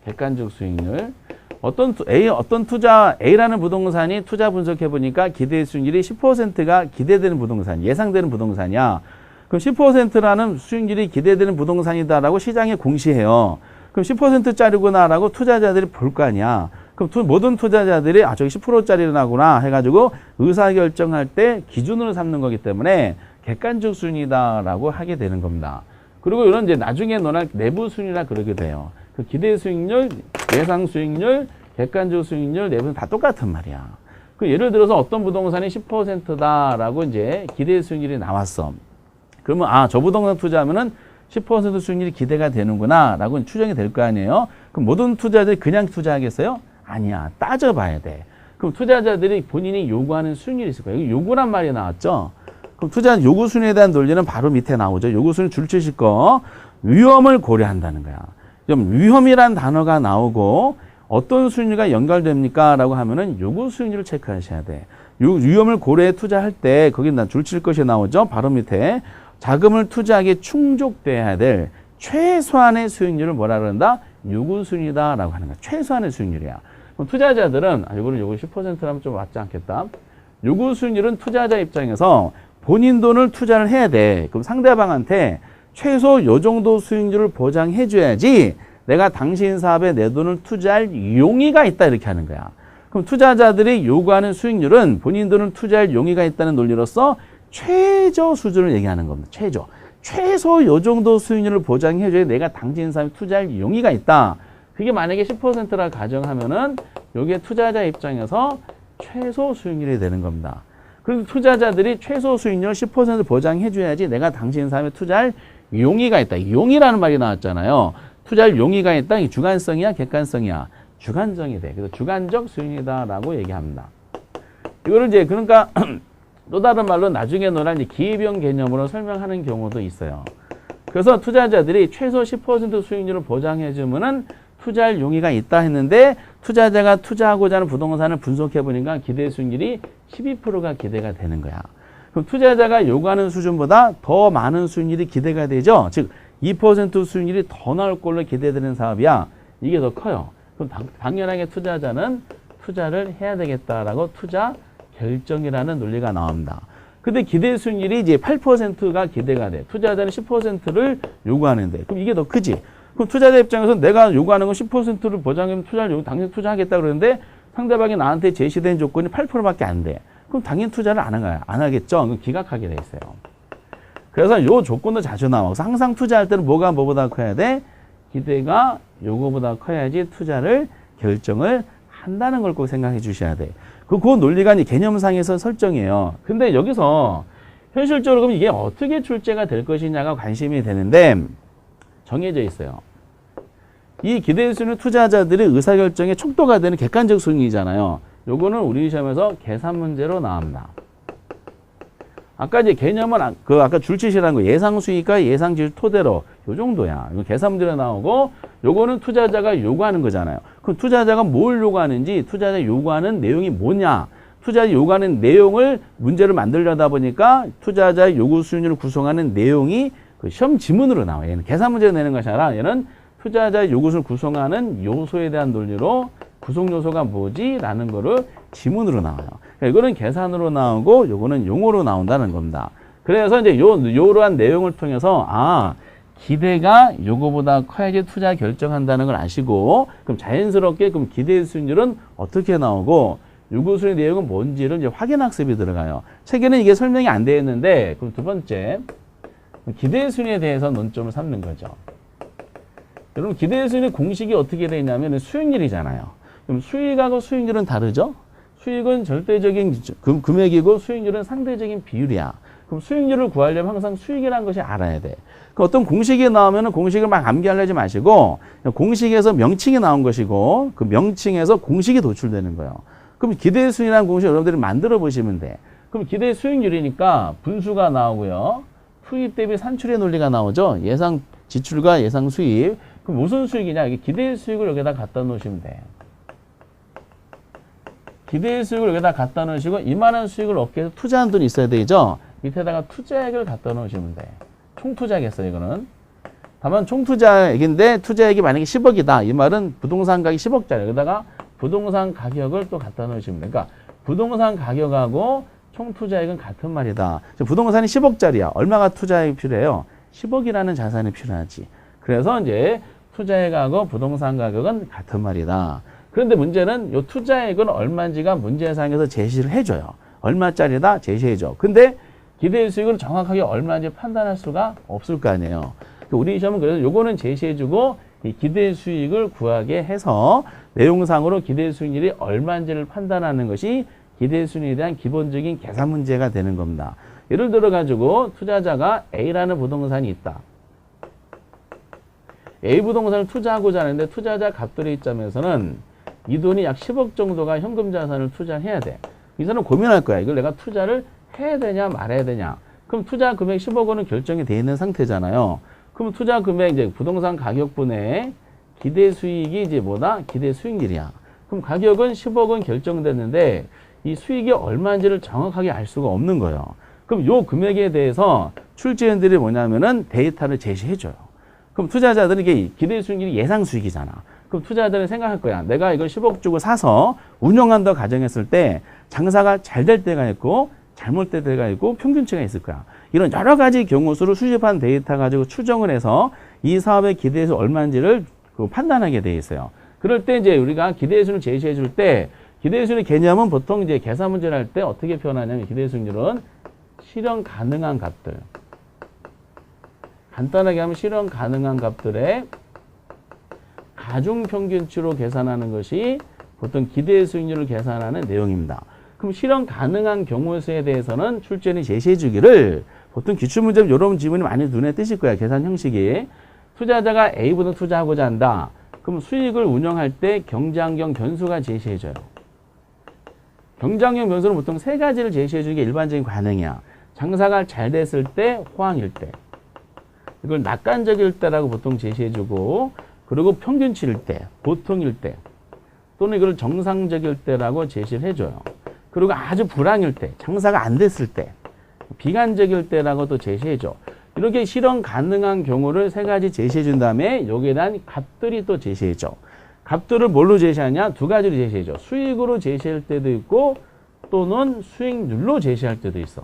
객관적 수익률. 어떤 투자, A라는 부동산이 투자 분석해 보니까 기대 수익률이 10%가 기대되는 부동산, 예상되는 부동산이야. 그럼 10%라는 수익률이 기대되는 부동산이다라고 시장에 공시해요. 그럼 10%짜리구나라고 투자자들이 볼 거 아니야. 그럼 모든 투자자들이 저기 10%짜리구나 해가지고 의사결정할 때 기준으로 삼는 거기 때문에 객관적 수익이다라고 하게 되는 겁니다. 그리고 이런 이제 나중에 논할 내부 수익이라 그러게 돼요. 그 기대 수익률, 예상 수익률, 객관적 수익률, 내부는 다 똑같은 말이야. 그 예를 들어서 어떤 부동산이 10%다라고 이제 기대 수익률이 나왔어. 그러면 저 부동산 투자하면은 10% 수익률이 기대가 되는구나라고 추정이 될 거 아니에요. 그럼 모든 투자자들이 그냥 투자하겠어요? 아니야. 따져봐야 돼. 그럼 투자자들이 본인이 요구하는 수익률이 있을 거예요. 여기 요구란 말이 나왔죠. 그럼 투자 요구 수익률에 대한 논리는 바로 밑에 나오죠. 요구 수익률 줄 치실 거. 위험을 고려한다는 거야. 그럼 위험이란 단어가 나오고 어떤 수익률과 연결됩니까? 라고 하면은 요구 수익률을 체크하셔야 돼. 위험을 고려해 투자할 때 거기 줄 칠 것이 나오죠. 바로 밑에 자금을 투자하기에 충족돼야 될 최소한의 수익률을 뭐라 그런다? 요구 수익률이다라고 하는 거야. 최소한의 수익률이야. 그럼 투자자들은 요거는 요구 10%라면 좀 맞지 않겠다. 요구 수익률은 투자자 입장에서 본인 돈을 투자를 해야 돼. 그럼 상대방한테 최소 요 정도 수익률을 보장해 줘야지 내가 당신 사업에 내 돈을 투자할 용의가 있다 이렇게 하는 거야. 그럼 투자자들이 요구하는 수익률은 본인 돈을 투자할 용의가 있다는 논리로서 최저 수준을 얘기하는 겁니다. 최소 요 정도 수익률을 보장해 줘야 내가 당신 사업에 투자할 용의가 있다. 그게 만약에 10%라 가정하면은 요게 투자자 입장에서 최소 수익률이 되는 겁니다. 그래서 투자자들이 최소 수익률 10% 보장해줘야지 내가 당신 사업에 투자할 용의가 있다. 용의라는 말이 나왔잖아요. 투자할 용의가 있다. 이 주관성이야, 객관성이야? 주관적이 돼. 그래서 주관적 수익이다라고 얘기합니다. 이거를 이제 그러니까 또 다른 말로 나중에 논할 기회비용 개념으로 설명하는 경우도 있어요. 그래서 투자자들이 최소 10% 수익률을 보장해주면은 투자할 용의가 있다 했는데 투자자가 투자하고자 하는 부동산을 분석해보니까 기대 수익률이 12%가 기대가 되는 거야. 그럼 투자자가 요구하는 수준보다 더 많은 수익률이 기대가 되죠. 즉 2% 수익률이 더 나올 걸로 기대되는 사업이야. 이게 더 커요. 그럼 당연하게 투자자는 투자를 해야 되겠다라고 투자 결정이라는 논리가 나옵니다. 근데 기대 수익률이 이제 8%가 기대가 돼. 투자자는 10%를 요구하는데 그럼 이게 더 크지. 그럼 투자자 입장에서 내가 요구하는 건 10%를 보장하면 당연히 투자하겠다 그러는데 상대방이 나한테 제시된 조건이 8%밖에 안 돼. 그럼 당연히 투자를 안 하겠죠. 그럼 기각하게 돼 있어요. 그래서 요 조건도 자주 나와. 그래서 항상 투자할 때는 뭐보다 커야 돼? 기대가 요거보다 커야지 투자를 결정을 한다는 걸 꼭 생각해 주셔야 돼. 그 논리가 이제 개념상에서 설정이에요. 근데 여기서 현실적으로 그럼 이게 어떻게 출제가 될 것이냐가 관심이 되는데 정해져 있어요. 이 기대 수익률 투자자들의 의사결정에 촉도가 되는 객관적 수익이잖아요. 요거는 우리 시험에서 계산 문제로 나옵니다. 아까 이제 개념은 아까 줄치시라는 거 예상 수익과 예상 지출 토대로 요 정도야. 이거 계산 문제로 나오고 요거는 투자자가 요구하는 거잖아요. 그럼 투자자가 뭘 요구하는지 투자자 요구하는 내용이 뭐냐? 투자자 요구하는 내용을 문제를 만들려다 보니까 투자자 요구 수익률을 구성하는 내용이 그 시험 지문으로 나와요. 얘는 계산 문제를 내는 것이 아니라 얘는 투자자 요구를 구성하는 요소에 대한 논리로 구성 요소가 뭐지? 라는 거를 지문으로 나와요. 그러니까 이거는 계산으로 나오고 요거는 용어로 나온다는 겁니다. 그래서 이제 요러한 내용을 통해서 기대가 요거보다 커야지 투자 결정한다는 걸 아시고 그럼 자연스럽게 그럼 기대 수익률은 어떻게 나오고 요구 수익 내용은 뭔지를 이제 확인 학습이 들어가요. 책에는 이게 설명이 안 되어 있는데 그럼 두 번째 기대 수익에 대해서 논점을 삼는 거죠. 여러분 기대 수익의 공식이 어떻게 되어 있냐면 수익률이잖아요. 그럼 수익하고 수익률은 다르죠? 수익은 절대적인 금액이고 수익률은 상대적인 비율이야. 그럼 수익률을 구하려면 항상 수익이라는 것이 알아야 돼. 그 어떤 공식이 나오면 공식을 막 암기하려지 마시고 공식에서 명칭이 나온 것이고 그 명칭에서 공식이 도출되는 거예요. 그럼 기대 수익이라는 공식 여러분들이 만들어 보시면 돼. 그럼 기대 수익률이니까 분수가 나오고요. 투입 대비 산출의 논리가 나오죠. 예상 지출과 예상 수입. 그럼 무슨 수익이냐? 이게 기대 수익을 여기다 갖다 놓으시면 돼. 기대 수익을 여기다 갖다 놓으시고 이만한 수익을 얻기 위해서 투자한 돈이 있어야 되죠. 밑에다가 투자액을 갖다 놓으시면 돼. 총투자겠어요, 이거는. 다만 총투자액인데 투자액이 만약에 10억이다. 이 말은 부동산 가격이 10억짜리. 여기다가 부동산 가격을 또 갖다 놓으시면 돼. 그러니까 부동산 가격하고 총투자액은 같은 말이다. 부동산이 10억짜리야. 얼마가 투자액이 필요해요? 10억이라는 자산이 필요하지. 그래서 이제 투자액하고 부동산 가격은 같은 말이다. 그런데 문제는 이 투자액은 얼마인지가 문제상에서 제시를 해줘요. 얼마짜리다 제시해줘. 근데 기대 수익을 정확하게 얼마인지 판단할 수가 없을 거 아니에요. 우리 시험은 그래서 요거는 제시해주고 이 기대 수익을 구하게 해서 내용상으로 기대 수익률이 얼마인지를 판단하는 것이 기대 수익률에 대한 기본적인 계산 문제가 되는 겁니다. 예를 들어 가지고 투자자가 A라는 부동산이 있다. A 부동산을 투자하고자 하는데 투자자 갑돌의 입장에서는 이 돈이 약 10억 정도가 현금 자산을 투자해야 돼. 이 사람은 고민할 거야. 이걸 내가 투자를 해야 되냐 말아야 되냐. 그럼 투자 금액 10억 원은 결정이 돼 있는 상태잖아요. 그럼 투자 금액 이제 부동산 가격분의 기대 수익이 이제 뭐다? 기대 수익률이야. 그럼 가격은 10억 원 결정됐는데 이 수익이 얼마인지를 정확하게 알 수가 없는 거예요. 그럼 요 금액에 대해서 출제인들이 뭐냐면은 데이터를 제시해줘요. 그럼 투자자들은 이게 기대 수익률이 예상 수익이잖아. 그럼 투자자들은 생각할 거야. 내가 이걸 10억 주고 사서 운영한다 가정했을 때 장사가 잘 될 때가 있고 잘못될 때가 있고 평균치가 있을 거야. 이런 여러 가지 경우 수를 수집한 데이터 가지고 추정을 해서 이 사업의 기대수 얼마인지를 판단하게 돼 있어요. 그럴 때 이제 우리가 기대수를 제시해 줄 때 기대수의 개념은 보통 이제 계산 문제를 할 때 어떻게 표현하냐면 기대수익률은 실현 가능한 값들. 간단하게 하면 실현 가능한 값들의 가중평균치로 계산하는 것이 보통 기대 수익률을 계산하는 내용입니다. 그럼 실현 가능한 경우 수에 대해서는 출제원이 제시해 주기를 보통 기출문제는 이런 지문이 많이 눈에 띄실 거야. 계산 형식이. 투자자가 A부동 투자하고자 한다. 그럼 수익을 운영할 때 경제환경 변수가 제시해줘요. 경제환경 변수는 보통 세 가지를 제시해 주는 게 일반적인 관행이야. 장사가 잘 됐을 때, 호황일 때. 이걸 낙관적일 때라고 보통 제시해 주고, 그리고 평균치일 때, 보통일 때, 또는 이걸 정상적일 때라고 제시를 해줘요. 그리고 아주 불황일 때, 장사가 안 됐을 때, 비관적일 때라고 또 제시해줘. 이렇게 실현 가능한 경우를 세 가지 제시해 준 다음에 여기에 대한 값들이 또 제시해줘. 값들을 뭘로 제시하냐? 두 가지로 제시해줘. 수익으로 제시할 때도 있고 또는 수익률로 제시할 때도 있어.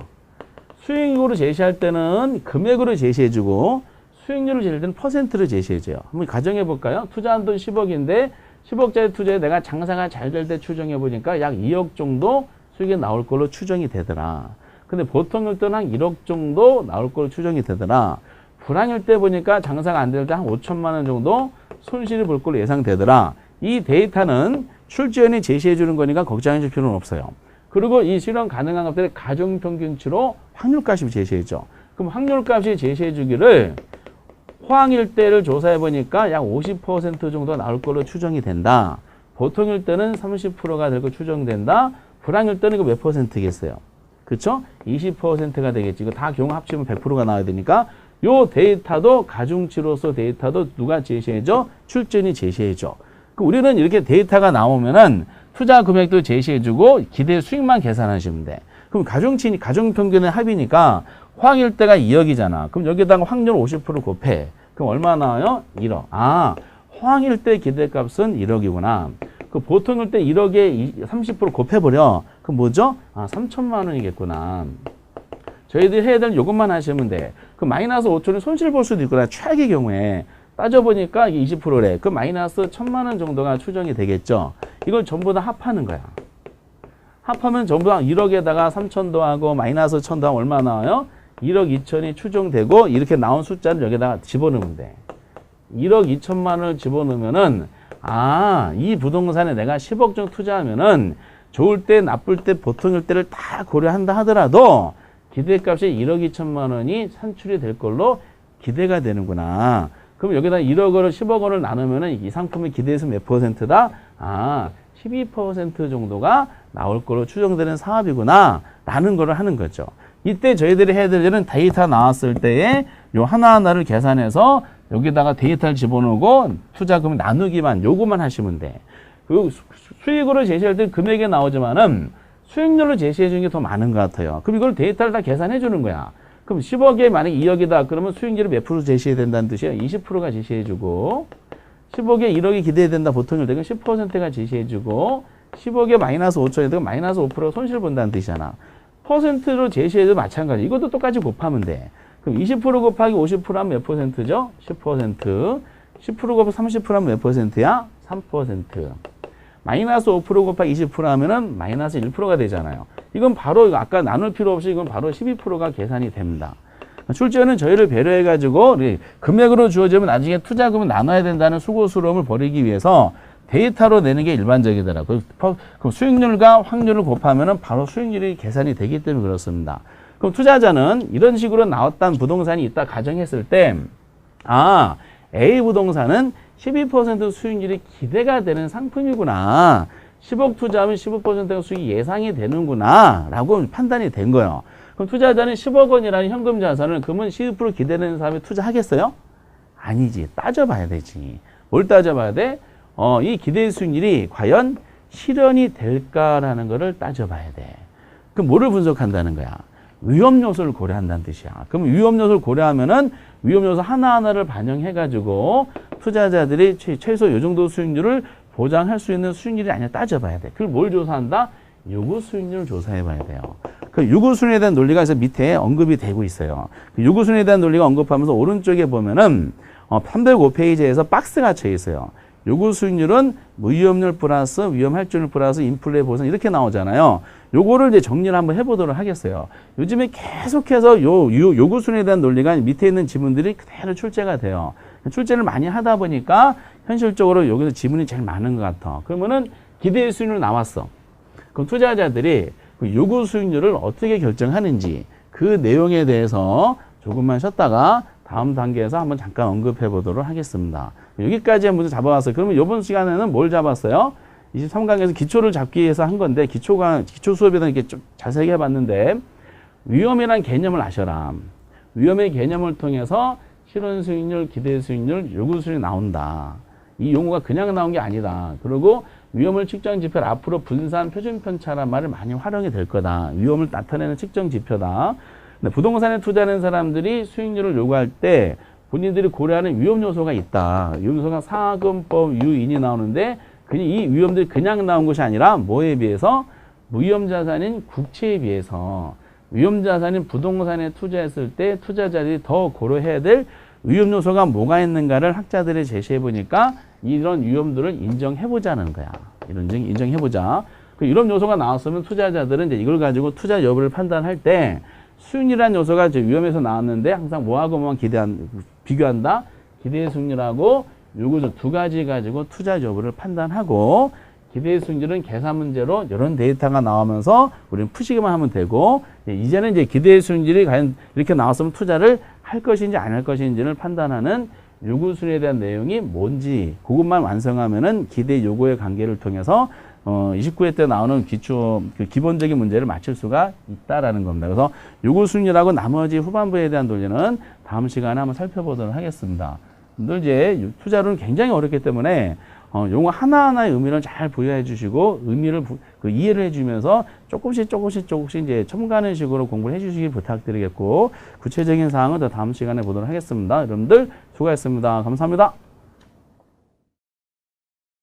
수익으로 제시할 때는 금액으로 제시해주고 수익률을 제시할 때는 퍼센트로 제시해줘요. 한번 가정해 볼까요? 투자한 돈 10억인데 10억짜리 투자에 내가 장사가 잘 될 때 추정해 보니까 약 2억 정도 수익이 나올 걸로 추정이 되더라. 근데 보통일 때는 한 1억 정도 나올 걸로 추정이 되더라. 불황일 때 보니까 장사가 안 될 때 한 5천만 원 정도 손실을 볼 걸로 예상되더라. 이 데이터는 출제원이 제시해 주는 거니까 걱정하실 필요는 없어요. 그리고 이 실현 가능한 값들을 가정평균치로 확률값이 제시해줘. 그럼 확률값이 제시해 주기를 호황일 때를 조사해 보니까 약 50% 정도 나올 걸로 추정이 된다. 보통일 때는 30%가 될 거 추정된다. 불황일 때는 이거 몇 퍼센트겠어요? 그쵸? 20%가 되겠지. 이거 다 경우 합치면 100%가 나와야 되니까 요 데이터도 가중치로서 데이터도 누가 제시해줘? 출제원이 제시해줘. 우리는 이렇게 데이터가 나오면은 투자 금액도 제시해주고 기대 수익만 계산하시면 돼. 그럼 가중평균의 합이니까 호황일 때가 2억이잖아. 그럼 여기다가 확률 50% 곱해. 그럼 얼마 나와요? 1억. 아, 호황일 때 기대값은 1억이구나. 그 보통일 때 1억에 30% 곱해버려. 그럼 뭐죠? 아, 3천만 원이겠구나. 저희들이 해야 될 요것만 하시면 돼. 그 마이너스 5천원 손실 볼 수도 있구나. 최악의 경우에. 따져보니까 이게 20%래. 그 마이너스 1,000만 원 정도가 추정이 되겠죠. 이걸 전부 다 합하는 거야. 합하면 전부 다 1억에다가 3천 더하고 마이너스 1,000 더하면 얼마 나와요? 1억 2천이 추정되고 이렇게 나온 숫자를 여기다가 집어넣으면 돼. 1억 2천만 원을 집어넣으면은 아, 이 부동산에 내가 10억 정도 투자하면은 좋을 때, 나쁠 때, 보통일 때를 다 고려한다 하더라도 기대값이 1억 2천만 원이 산출이 될 걸로 기대가 되는구나. 그럼 여기다 1억 원을 10억 원을 나누면은 이 상품의 기대에서 몇 %다? 아, 12% 정도가 나올 걸로 추정되는 사업이구나. 라는 거를 하는 거죠. 이때 저희들이 해야 될 일은 데이터 나왔을 때에 요 하나하나를 계산해서 여기다가 데이터를 집어넣고 투자금 나누기만, 요거만 하시면 돼. 그 수익으로 제시할 때 금액이 나오지만은 수익률로 제시해 주는 게 더 많은 것 같아요. 그럼 이걸 데이터를 다 계산해 주는 거야. 그럼 10억에 만약 2억이다. 그러면 수익률을 몇 프로 제시해야 된다는 뜻이야? 20%가 제시해주고 10억에 1억이 기대된다. 보통일 때는 10%가 제시해주고 10억에 마이너스 5천이 되면 마이너스 5%가 손실 본다는 뜻이잖아. 퍼센트로 제시해도 마찬가지. 이것도 똑같이 곱하면 돼. 그럼 20% 곱하기 50% 하면 몇 %죠? 10%. 10% 곱하기 30% 하면 몇 %야? 3%. 마이너스 5% 곱하기 20% 하면은 마이너스 1%가 되잖아요. 이건 바로 아까 나눌 필요 없이 이건 바로 12%가 계산이 됩니다. 출제는 저희를 배려해가지고 금액으로 주어지면 나중에 투자금을 나눠야 된다는 수고스러움을 버리기 위해서 데이터로 내는 게 일반적이더라고요. 그럼 수익률과 확률을 곱하면은 바로 수익률이 계산이 되기 때문에 그렇습니다. 그럼 투자자는 이런 식으로 나왔던 부동산이 있다 가정했을 때, 아, A 부동산은 12% 수익률이 기대가 되는 상품이구나. 10억 투자하면 15%가 수익이 예상이 되는구나. 라고 판단이 된 거예요. 그럼 투자자는 10억 원이라는 현금 자산을 그러면 12% 기대되는 사람이 투자하겠어요? 아니지. 따져봐야 되지. 뭘 따져봐야 돼? 이 기대 수익률이 과연 실현이 될까라는 거를 따져봐야 돼. 그럼 뭐를 분석한다는 거야? 위험 요소를 고려한다는 뜻이야. 그럼 위험 요소를 고려하면은 위험 요소 하나하나를 반영해가지고 투자자들이 최소 이 정도 수익률을 보장할 수 있는 수익률이 아니냐 따져봐야 돼. 그걸 뭘 조사한다? 요구 수익률을 조사해봐야 돼요. 그 요구 수익률에 대한 논리가 그래서 밑에 언급이 되고 있어요. 그 요구 수익률에 대한 논리가 언급하면서 오른쪽에 보면은 305페이지에서 박스가 쳐 있어요. 요구 수익률은 무위험률 플러스 위험할증률 플러스 인플레 보선 이렇게 나오잖아요. 요거를 이제 정리를 한번 해보도록 하겠어요. 요즘에 계속해서 요구 수익률에 대한 논리가 밑에 있는 지문들이 그대로 출제가 돼요. 출제를 많이 하다 보니까 현실적으로 여기서 지문이 제일 많은 것 같아. 그러면은 기대 수익률 나왔어. 그럼 투자자들이 그 요구 수익률을 어떻게 결정하는지 그 내용에 대해서 조금만 쉬었다가 다음 단계에서 한번 잠깐 언급해 보도록 하겠습니다. 여기까지 한번 잡아왔어요. 그러면 이번 시간에는 뭘 잡았어요? 23강에서 기초를 잡기 위해서 한 건데 기초 수업에다 이렇게 좀 자세히 해봤는데 위험이란 개념을 아셔라. 위험의 개념을 통해서 실현 수익률, 기대 수익률, 요구 수익률이 나온다. 이 용어가 그냥 나온 게 아니다. 그리고 위험을 측정 지표를 앞으로 분산 표준 편차란 말을 많이 활용이 될 거다. 위험을 나타내는 측정 지표다. 근데 부동산에 투자하는 사람들이 수익률을 요구할 때 본인들이 고려하는 위험 요소가 있다. 위험 요소가 사금법 유인이 나오는데 이 위험들이 그냥 나온 것이 아니라 뭐에 비해서 무위험 자산인 국채에 비해서 위험 자산인 부동산에 투자했을 때 투자자들이 더 고려해야 될 위험 요소가 뭐가 있는가를 학자들이 제시해 보니까 이런 위험들을 인정해 보자는 거야. 인정해 보자. 이런 요소가 나왔으면 투자자들은 이제 이걸 가지고 투자 여부를 판단할 때 수익률이라는 요소가 이제 위험에서 나왔는데 항상 뭐하고만 비교한다. 기대 수익률하고 요거 두 가지 가지고 투자 여부를 판단하고 기대 수익률은 계산 문제로 이런 데이터가 나오면서 우리는 푸시기만 하면 되고 이제는 이제 기대 수익률이 과연 이렇게 나왔으면 투자를 할 것인지 안 할 것인지를 판단하는 요구 수익률에 대한 내용이 뭔지 그것만 완성하면은 기대 요구의 관계를 통해서 29회 때 나오는 기본적인 문제를 맞출 수가 있다라는 겁니다. 그래서 요구 수익률하고 나머지 후반부에 대한 논리는 다음 시간에 한번 살펴보도록 하겠습니다. 근데 이제 투자는 굉장히 어렵기 때문에 용어 하나하나의 의미를 잘 부여해 주시고 의미를 이해를 해 주면서 조금씩 이제 첨가하는 식으로 공부를 해 주시기 부탁드리겠고 구체적인 사항은 더 다음 시간에 보도록 하겠습니다. 여러분들 수고하셨습니다. 감사합니다.